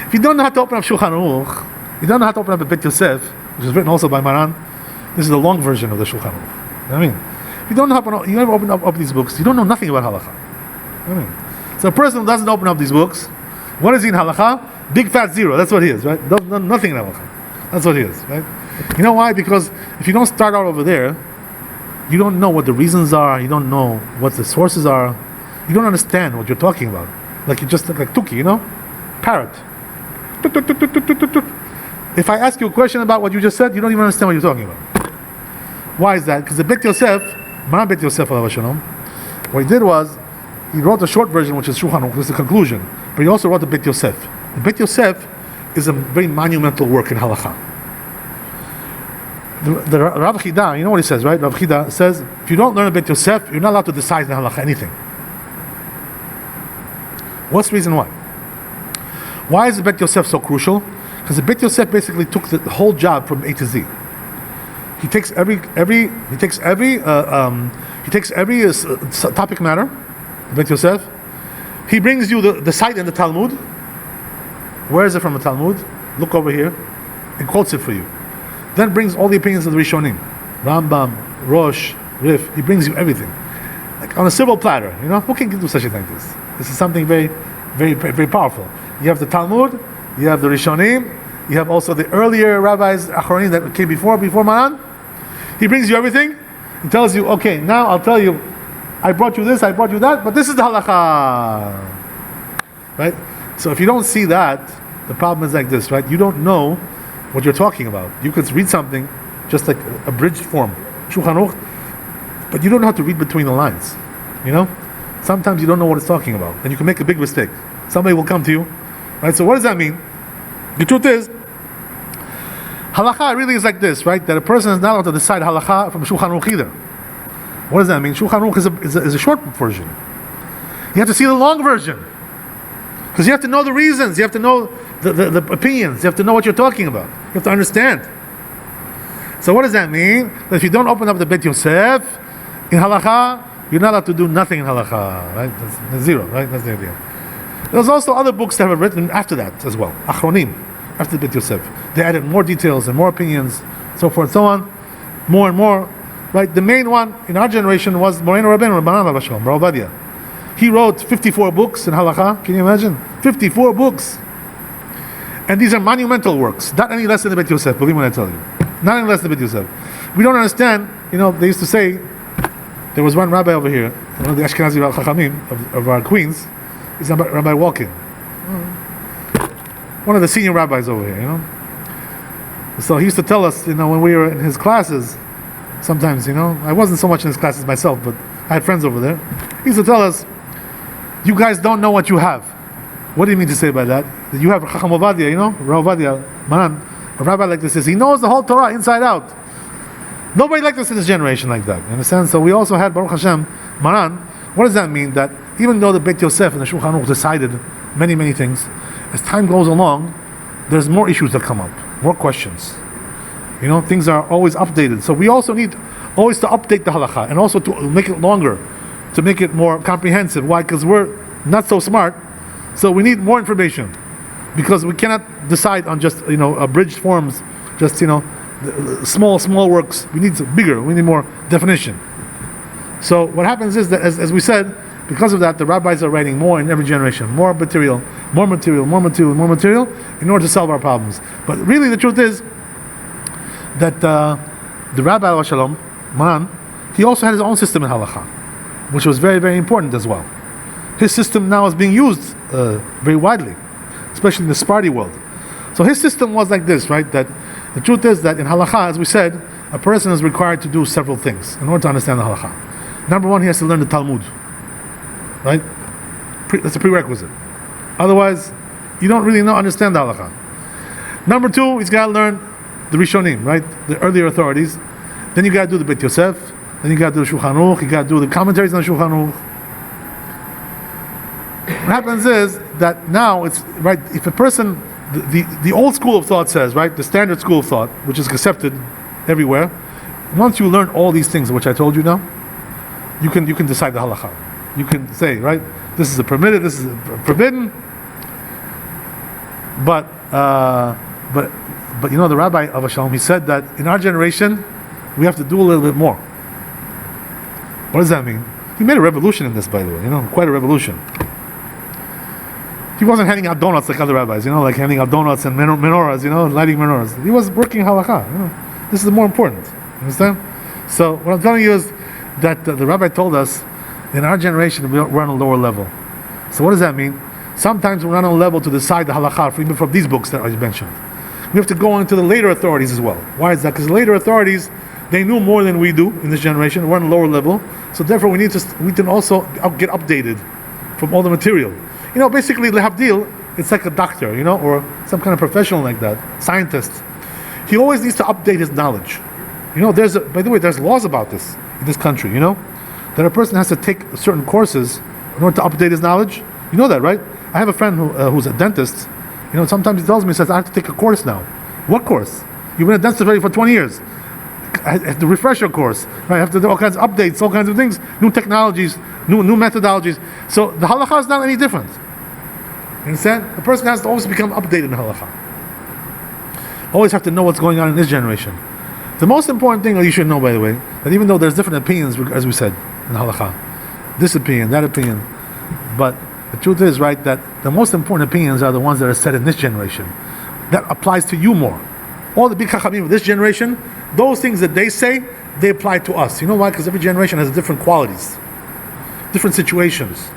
If you don't know how to open up Shulchan Aruch, you don't know how to open up a Bet Yosef, which is written also by Maran. This is the long version of the Shulchan Aruch. If you don't know how to, you never open up these books, you don't know nothing about halacha. So a person who doesn't open up these books, what is he in halacha? Big fat zero. That's what he is, right? Nothing in halacha. That's what he is, right? You know why? Because if you don't start out over there, you don't know what the reasons are. You don't know what the sources are. You don't understand what you're talking about. Like you just like Tuki, parrot. If I ask you a question about what you just said, you don't even understand what you're talking about. Why is that? Because the Bet Yosef, Maran Bet Yosef, what he did was, he wrote the short version, which is Shulchan Aruch, this is the conclusion, but he also wrote the Bet Yosef. The Bet Yosef is a very monumental work in halacha. The Rav Chida, you know what he says, right? Rav Chida says, if you don't learn a Bet Yosef, you're not allowed to decide in halacha anything. What's the reason why? Why is the Bet Yosef so crucial? Because the Bet Yosef basically took the whole job from A to Z. He takes every topic matter, Bet Yosef. He brings you the site in the Talmud. Where is it from the Talmud? Look over here, and quotes it for you. Then brings all the opinions of the Rishonim, Rambam, Rosh, Rif. He brings you everything, like on a silver platter. Who can do such a thing like this? This is something very, very, very powerful. You have the Talmud, you have the Rishonim, you have also the earlier rabbis, Achronim, that came before Maran. He brings you everything. He tells you, okay, now I'll tell you, I brought you this, I brought you that, but this is the halacha. Right? So if you don't see that, the problem is like this, right? You don't know what you're talking about. You could read something just like a abridged form, Shulchan Aruch, but you don't know how to read between the lines. Sometimes you don't know what it's talking about, and you can make a big mistake. Somebody will come to you, right? So what does that mean? The truth is, halacha really is like this, right? That a person is not allowed to decide halacha from Shulchan Aruch either. What does that mean? Shulchan Aruch is a short version. You have to see the long version, because you have to know the reasons. You have to know the opinions. You have to know what you're talking about. You have to understand. So what does that mean? That if you don't open up the Bet Yosef in halacha, you're not allowed to do nothing in halacha, right? That's zero, right? That's the idea. There's also other books that have written after that as well, Achronim, after the Bet Yosef. They added more details and more opinions, so forth and so on, more and more. right? The main one in our generation was Moreno Rabbeinu, Rabbanan Shalom, Rav Ovadia. He wrote 54 books in Halacha. Can you imagine? 54 books. And these are monumental works. Not any less than the Beit Yosef, believe me when I tell you. Not any less than the Beit Yosef. We don't understand, they used to say, there was one rabbi over here, one of the Ashkenazi Chachamim of our Queens, is Rabbi Walken. One of the senior rabbis over here, So he used to tell us, when we were in his classes, sometimes, I wasn't so much in his classes myself, but I had friends over there. He used to tell us, you guys don't know what you have. What do you mean to say by that? That you have Chacham Ovadia, Rav Ovadia, Maran, a rabbi like this is. He knows the whole Torah inside out. Nobody like this in this generation like that. You understand? So we also had Baruch Hashem, Maran. What does that mean? That even though the Beit Yosef and the Shulchan Aruch decided many, many things, as time goes along, there's more issues that come up, more questions. Things are always updated. So we also need always to update the halacha and also to make it longer, to make it more comprehensive. Why? Because we're not so smart, so we need more information. Because we cannot decide on just abridged forms, just small works. We need bigger. We need more definition. So what happens is that, as we said, because of that, the rabbis are writing more in every generation, more material, in order to solve our problems. But really, the truth is that the Rabbi Alav Shalom, Maran, he also had his own system in Halacha, which was very, very important as well. His system now is being used very widely, especially in the Sephardi world. So his system was like this, right? That the truth is that in Halacha, as we said, a person is required to do several things in order to understand the Halacha. Number one, he has to learn the Talmud, right? That's a prerequisite. Otherwise, you don't really understand the Halacha. Number two, he's got to learn the Rishonim, right? The earlier authorities. Then you got to do the Beit Yosef. Then you got to do the Shulchan Aruch. You got to do the commentaries on the Shulchan Aruch. What happens is that now it's right. If a person, the old school of thought says, right, the standard school of thought, which is accepted everywhere, once you learn all these things, which I told you now, you can decide the halacha. You can say, right, this is a permitted, this is a forbidden. But the Rabbi of Shalom, he said that in our generation we have to do a little bit more. What does that mean? He made a revolution in this, by the way. Quite a revolution. He wasn't handing out donuts like other rabbis, like handing out donuts and menorahs, lighting menorahs. He was working halakha. This is more important. You understand? So what I'm telling you is that the rabbi told us in our generation we're on a lower level. So what does that mean? Sometimes we're not on a level to decide the halakha even from these books that I mentioned. We have to go into the later authorities as well. Why is that? Because the later authorities, they knew more than we do in this generation. We're on a lower level. So therefore we can also get updated from all the material. Basically, lehavdil, it's like a doctor, or some kind of professional like that, scientist. He always needs to update his knowledge. By the way, there's laws about this in this country, that a person has to take certain courses in order to update his knowledge. You know that, right? I have a friend who's a dentist. Sometimes he tells me, he says, I have to take a course now. What course? You've been a dentist already for 20 years. I have to refresh your course. Right? I have to do all kinds of updates, all kinds of things, new technologies, new methodologies. So the halacha is not any different. You understand? A person has to always become updated in halacha. Always have to know what's going on in this generation. The most important thing you should know, by the way, that even though there's different opinions, as we said, in halacha, this opinion, that opinion, but the truth is, right, that the most important opinions are the ones that are said in this generation. That applies to you more. All the big chachamim of this generation, those things that they say, they apply to us. You know why? Because every generation has different qualities, different situations,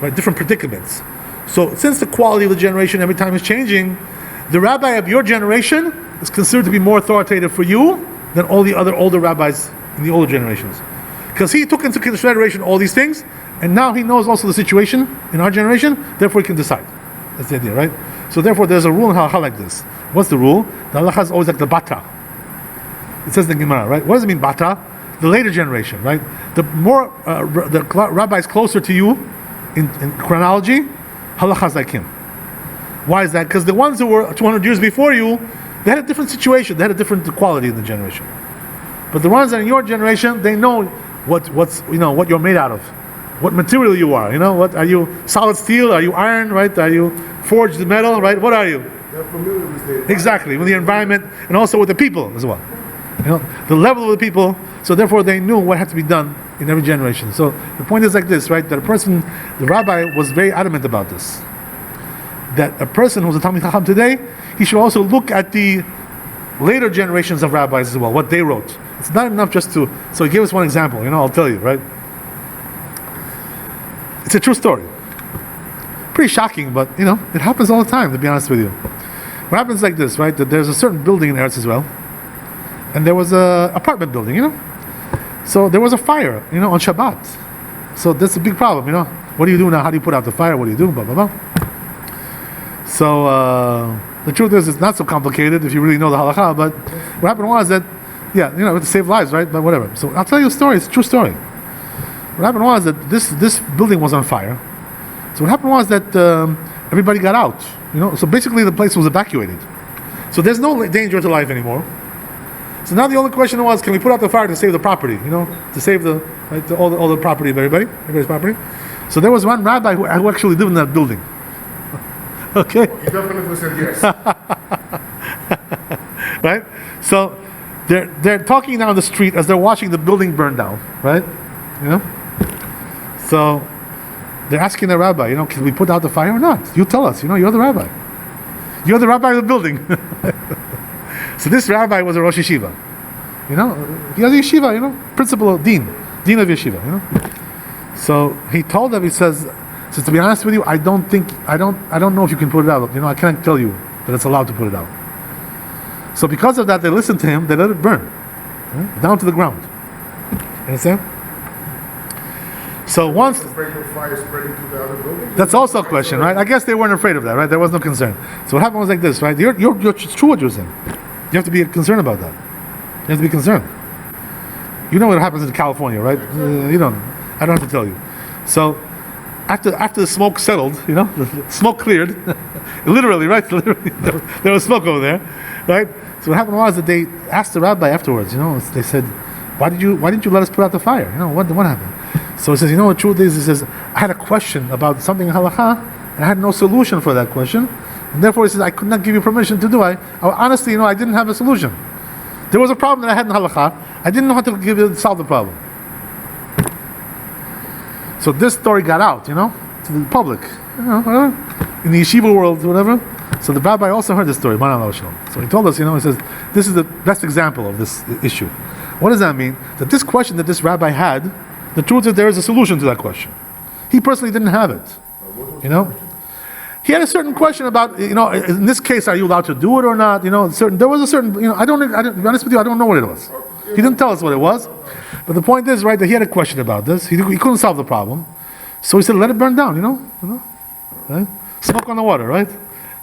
right? Different predicaments. So since the quality of the generation every time is changing, the rabbi of your generation is considered to be more authoritative for you than all the other older rabbis in the older generations. Because he took into consideration all these things, and now he knows also the situation in our generation, therefore he can decide. That's the idea, right? So therefore there's a rule in halacha like this. What's the rule? The halacha is always like the bata. It says in the Gemara, right? What does it mean, bata? The later generation, right? The more the rabbi is closer to you in chronology, halacha is like him. Why is that? Because the ones who were 200 years before you, they had a different situation, they had a different quality in the generation. But the ones that are in your generation, they know what you're made out of, what material you are. What are you? Solid steel? Are you iron? Right? Are you forged metal? Right? What are you? They're familiar with the exactly with the environment and also with the people as well. the level of the people. So therefore, they knew what had to be done in every generation. So the point is like this, right? That the rabbi was very adamant about this. That a person who's a Talmid Chacham today, he should also look at the later generations of rabbis as well, what they wrote. It's not enough just to. So he gave us one example. I'll tell you, right? It's a true story. Pretty shocking, but it happens all the time. To be honest with you, what happens like this, right? That there's a certain building in Eretz as well, and there was a apartment building, So there was a fire, on Shabbat. So that's a big problem, What do you do now? How do you put out the fire? What do you do? Blah blah blah. So the truth is, it's not so complicated if you really know the halacha. But what happened was that, we have to save lives, right? But whatever. So I'll tell you a story. It's a true story. What happened was that this building was on fire. So what happened was that everybody got out. So basically the place was evacuated. So there's no danger to life anymore. So now the only question was, can we put out the fire to save the property? To save all the property of everybody's property. So there was one rabbi who actually lived in that building. Okay. He definitely said yes. Right? So they're talking down the street as they're watching the building burn down, right? So they're asking the rabbi, can we put out the fire or not? You tell us, you're the rabbi. You're the rabbi of the building. So this rabbi was a Rosh Yeshiva. He has a yeshiva, principal, dean of yeshiva, So he told them, he says, to be honest with you, I don't know if you can put it out. I can't tell you that it's allowed to put it out. So because of that, they listened to him, they let it burn, down to the ground. Understand? So once... Afraid of fire spreading to the other buildings? That's also a question, right? I guess they weren't afraid of that, right? There was no concern. So what happened was like this, right? It's true what you're saying. You have to be concerned about that. You have to be concerned. You know what happens in California, right? I don't have to tell you. So after the smoke settled, the smoke cleared, literally, right? Literally, there was smoke over there, right? So what happened was that they asked the rabbi afterwards. They said, "Why didn't you let us put out the fire? What happened?" So he says, the truth is, he says, I had a question about something in halacha, and I had no solution for that question, and therefore he says, I could not give you permission to do it. Honestly, I didn't have a solution. There was a problem that I had in halacha. I didn't know how to solve the problem. So this story got out, to the public, whatever, in the yeshiva world, whatever. So the rabbi also heard this story. So he told us, he says, this is the best example of this issue. What does that mean? That this question that this rabbi had, the truth is there is a solution to that question. He personally didn't have it. He had a certain question about, in this case, are you allowed to do it or not? There was a certain, to be honest with you, I don't know what it was. He didn't tell us what it was. But the point is, right, that he had a question about this. He couldn't solve the problem. So he said, let it burn down, right? Smoke on the water, right?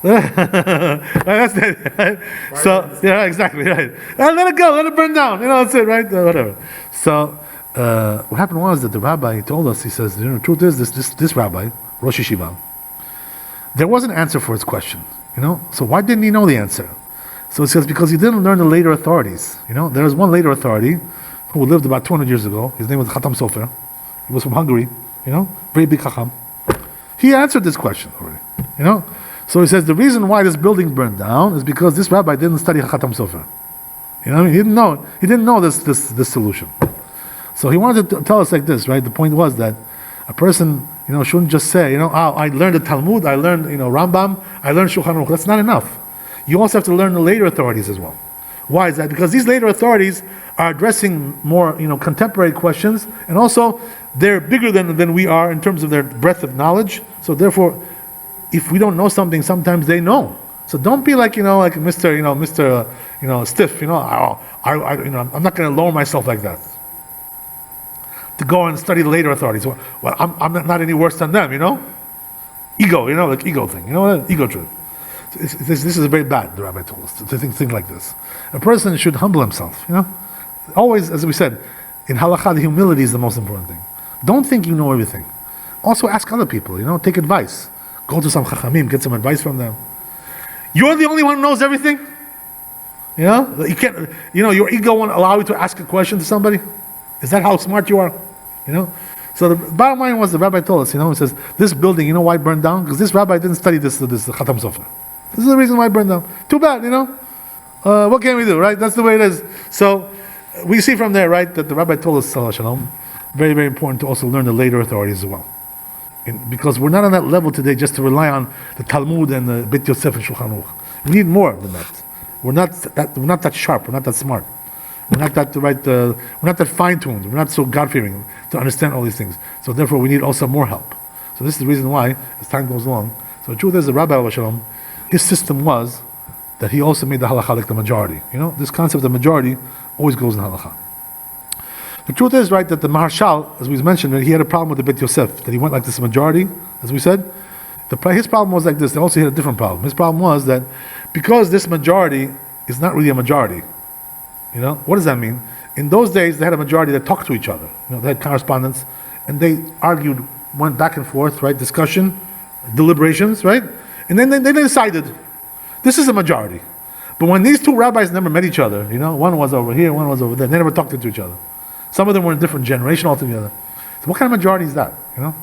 That's it, right? So, yeah, exactly, right. Let it go, let it burn down, that's it, right? Whatever. So, what happened was that the rabbi told us, he says, the truth is, this rabbi, Rosh Yeshiva, there was an answer for his question, So why didn't he know the answer? So it says, because he didn't learn the later authorities, There was one later authority who lived about 200 years ago. His name was Khatam Sofer. He was from Hungary, very big Chacham. He answered this question already, So he says, the reason why this building burned down is because this rabbi didn't study Khatam Sofer. He didn't know this solution. So he wanted to tell us like this, right? The point was that a person, shouldn't just say, I learned the Talmud, I learned, Rambam, I learned Shulchan Aruch. That's not enough. You also have to learn the later authorities as well. Why is that? Because these later authorities are addressing more, contemporary questions, and also they're bigger than we are in terms of their breadth of knowledge. So therefore, if we don't know something, sometimes they know. So don't be like like Mr. Stiff. I'm not going to lower myself like that to go and study the later authorities. Well, I'm not any worse than them. Ego. Like ego thing. Ego trip. This is very bad. The rabbi told us to think like this. A person should humble himself. Always, as we said, in halacha, the humility is the most important thing. Don't think you know everything. Also, ask other people. Take advice. Go to some chachamim, get some advice from them. You're the only one who knows everything. You can't. Your ego won't allow you to ask a question to somebody. Is that how smart you are? So the bottom line was the rabbi told us. He says this building. Why it burned down? Because this rabbi didn't study this Khatam Sofer. This is the reason why it burned down. Too bad. What can we do, right? That's the way it is. So we see from there, right, that the Rabbi told us, Shalom, very, very important to also learn the later authorities as well. Because we're not on that level today just to rely on the Talmud and the Beit Yosef and Shulchan Aruch. We need more than that. We're not that sharp. We're not that smart. We're not that we're not that fine-tuned. We're not so God-fearing to understand all these things. So therefore, we need also more help. So this is the reason why, as time goes along. So the truth is, the Rabbi Shalom, his system was that he also made the halacha like the majority. This concept of the majority always goes in halacha. The truth is, right, that the Maharshal, as we mentioned, he had a problem with the Beit Yosef, that he went like this majority, as we said. His problem was like this. They also had a different problem. His problem was that because this majority is not really a majority, what does that mean? In those days, they had a majority that talked to each other. They had correspondence, and they argued, went back and forth, right, discussion, deliberations, right? And then they decided, this is a majority. But when these two rabbis never met each other, one was over here, one was over there, they never talked to each other. Some of them were in a different generation altogether. So what kind of majority is that?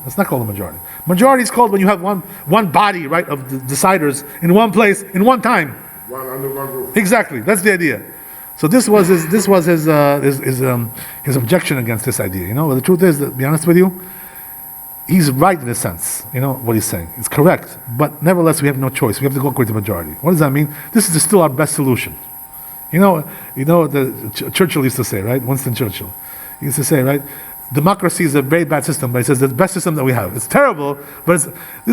It's not called a majority. Majority is called when you have one body, right, of the deciders in one place, in one time. One under one roof. Exactly, that's the idea. So this was his objection against this idea. But the truth is, to be honest with you, he's right in a sense. What he's saying, it's correct. But nevertheless, we have no choice. We have to go according to majority. What does that mean? This is still our best solution. Churchill used to say, right? Winston Churchill. He used to say, right? Democracy is a very bad system, but he says it's the best system that we have. It's terrible, but it's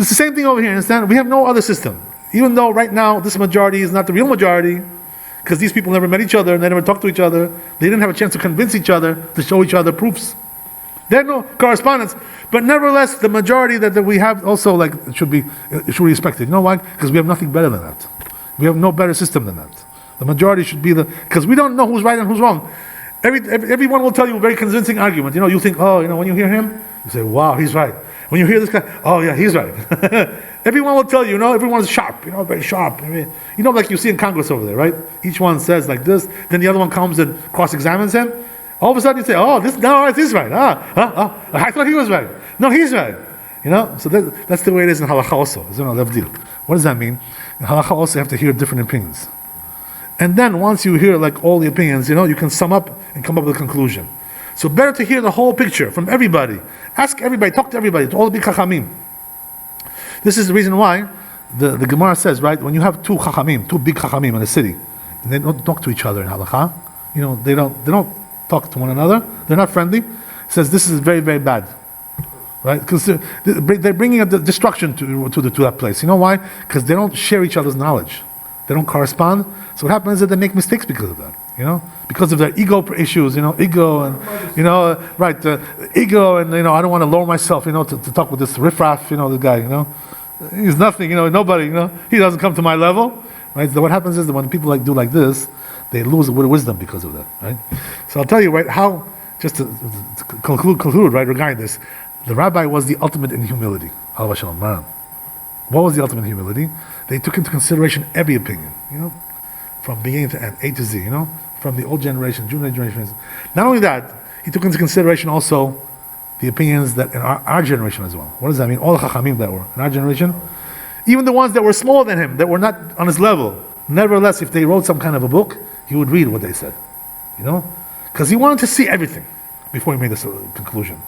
the same thing over here, understand? We have no other system. Even though right now this majority is not the real majority, because these people never met each other and they never talked to each other. They didn't have a chance to convince each other, to show each other proofs. They had no correspondence. But nevertheless, the majority that we have also, it should be respected. You know why? Because we have nothing better than that. We have no better system than that. The majority should be because we don't know who's right and who's wrong. Everyone will tell you a very convincing argument. You think, when you hear him, you say, wow, he's right. When you hear this guy, oh yeah, he's right. Everyone will tell you, everyone's sharp, very sharp. Like you see in Congress over there, right? Each one says like this, then the other one comes and cross-examines him. All of a sudden you say, oh, this is right. I thought he was right. No, he's right. So that's the way it is in Halacha also. What does that mean? In Halacha also you have to hear different opinions. And then once you hear all the opinions, you can sum up and come up with a conclusion. So better to hear the whole picture from everybody. Ask everybody, talk to everybody, to all the big chachamim. This is the reason why the Gemara says, right, when you have two big chachamim in a city, and they don't talk to each other in halacha, they don't talk to one another, they're not friendly, it says this is very, very bad. Right? Because they're bringing a destruction to that place. You know why? Because they don't share each other's knowledge. They don't correspond. So what happens is that they make mistakes because of that. Because of their ego issues. Ego and ego and I don't want to lower myself. To talk with this riffraff. The guy. He's nothing. Nobody. He doesn't come to my level. Right. So what happens is that when people do like this, they lose a bit of wisdom because of that. Right. So I'll tell you right how. Just to conclude right regarding this, the rabbi was the ultimate in humility. Halacha Shalom, man. What was the ultimate humility? They took into consideration every opinion, from beginning to end, A to Z, from the old generation, junior generation. Not only that, he took into consideration also the opinions that in our generation as well. What does that mean? All the chachamim that were in our generation, even the ones that were smaller than him, that were not on his level. Nevertheless, if they wrote some kind of a book, he would read what they said, because he wanted to see everything before he made this conclusion.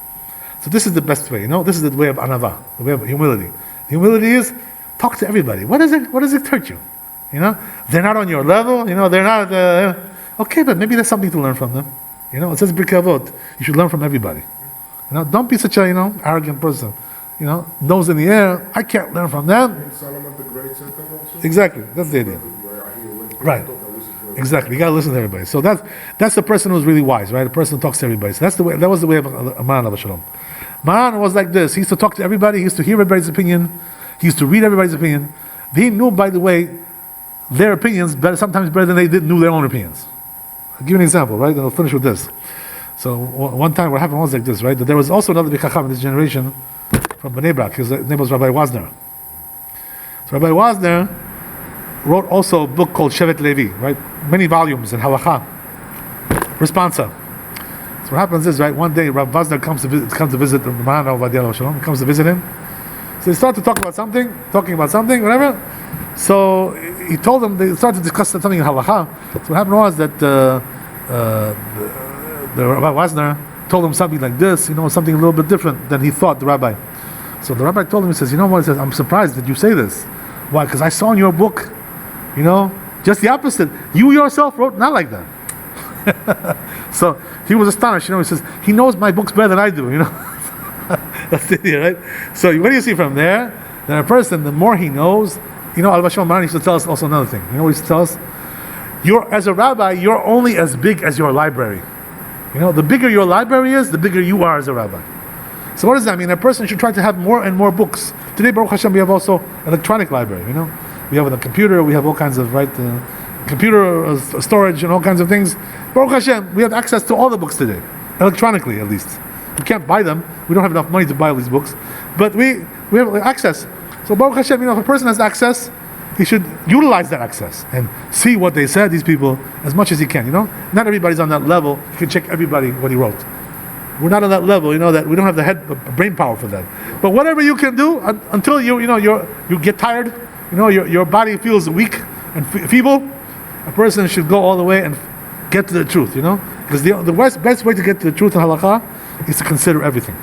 So this is the best way, This is the way of anava, the way of humility. Humility is talk to everybody. What does it hurt you? They're not on your level. They're not. Okay, but maybe there's something to learn from them. It says Birkavot. You should learn from everybody. Don't be such a arrogant person. Nose in the air. I can't learn from them. Solomon the Great said that also. Exactly. That's the idea. Right. Exactly. You got to listen to everybody. So that's the person who's really wise, right? The person who talks to everybody. So that's the way. That was the way of Maran Abba Shalom. Maran was like this. He used to talk to everybody. He used to hear everybody's opinion. He used to read everybody's opinion. He knew, by the way, their opinions sometimes better than they knew their own opinions. I'll give you an example, right? And I'll finish with this. So one time what happened was like this, right? That there was also another big chacham in this generation from Bnei Brak. His name was Rabbi Wazner. So Rabbi Wazner wrote also a book called Shevet Levi, right? Many volumes in Halacha. Responsa. So what happens is, right, one day Rabbi Wazner comes to visit Maran Ovadia Shalom, comes to visit him. So they start to talking about something, whatever. So he told them, they started to discuss something in Halacha. So what happened was that the Rabbi Wasner told him something like this, something a little bit different than he thought, the rabbi. So the rabbi told him, he says, you know what, he says, I'm surprised that you say this. Why? Because I saw in your book, just the opposite. You yourself wrote not like that. So he was astonished, he says, he knows my books better than I do, That's the idea, right? So what do you see from there? That a person, the more he knows, Al-Bashar Maran used to tell us also another thing. What he used to tell us? As a rabbi, you're only as big as your library. The bigger your library is, the bigger you are as a rabbi. So what does that mean? A person should try to have more and more books. Today, Baruch Hashem, we have also electronic library, We have a computer, we have all kinds of, computer storage and all kinds of things. Baruch Hashem, we have access to all the books today, electronically at least. We can't buy them. We don't have enough money to buy all these books. But we have access. So Baruch Hashem, if a person has access, he should utilize that access and see what they said, these people, as much as he can, Not everybody's on that level. You can check everybody what he wrote. We're not on that level, that we don't have the brain power for that. But whatever you can do until you get tired, your body feels weak and feeble, a person should go all the way and get to the truth, Because the best way to get to the truth in Halacha is to consider everything,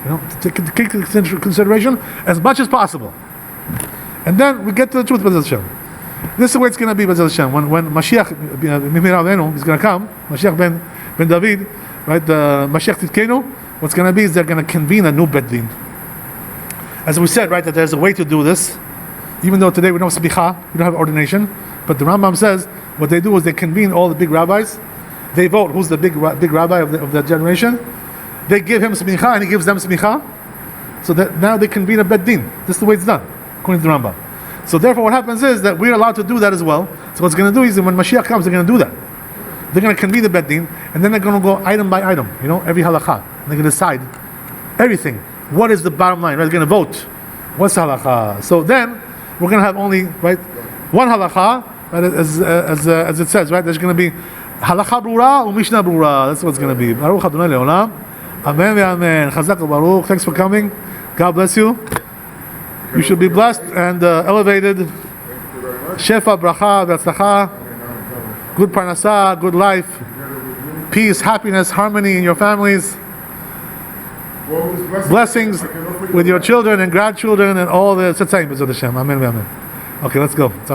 to take into consideration as much as possible. And then we get to the truth, B'ezras Hashem. This is the way it's going to be, B'ezras Hashem. When Mashiach, is going to come, Mashiach ben David, right, the Mashiach Titkenu, what's going to be is they're going to convene a new Bet Din. As we said, right, that there's a way to do this, even though today we don't have smicha, we don't have ordination, but the Rambam says what they do is they convene all the big rabbis, they vote who's the big rabbi of that generation, they give him smicha and he gives them smicha, so that now they convene a Bet Din. This is the way it's done, according to the Rambam. So therefore what happens is that we're allowed to do that as well. So what's going to do is that when Mashiach comes, they're going to do that. They're going to convene the Bet Din, and then they're going to go item by item, every halakha. And they're going to decide everything. What is the bottom line? Right? They're going to vote. What's halakha? So then we're going to have only one halakha, right? As it says, right? There's going to be halakha brura or mishnah brura. That's what it's going to be. Baruch Adonai leolam. Amen amen. Chazak Baruch. Thanks for coming. God bless you. You should be blessed and elevated. Shefa bracha v'atzlacha. Good parnasah, good life, peace, happiness, harmony in your families, blessings with your children and grandchildren and all the tzatzayim, B'ezras Hashem. Amen, amen. Okay, let's go.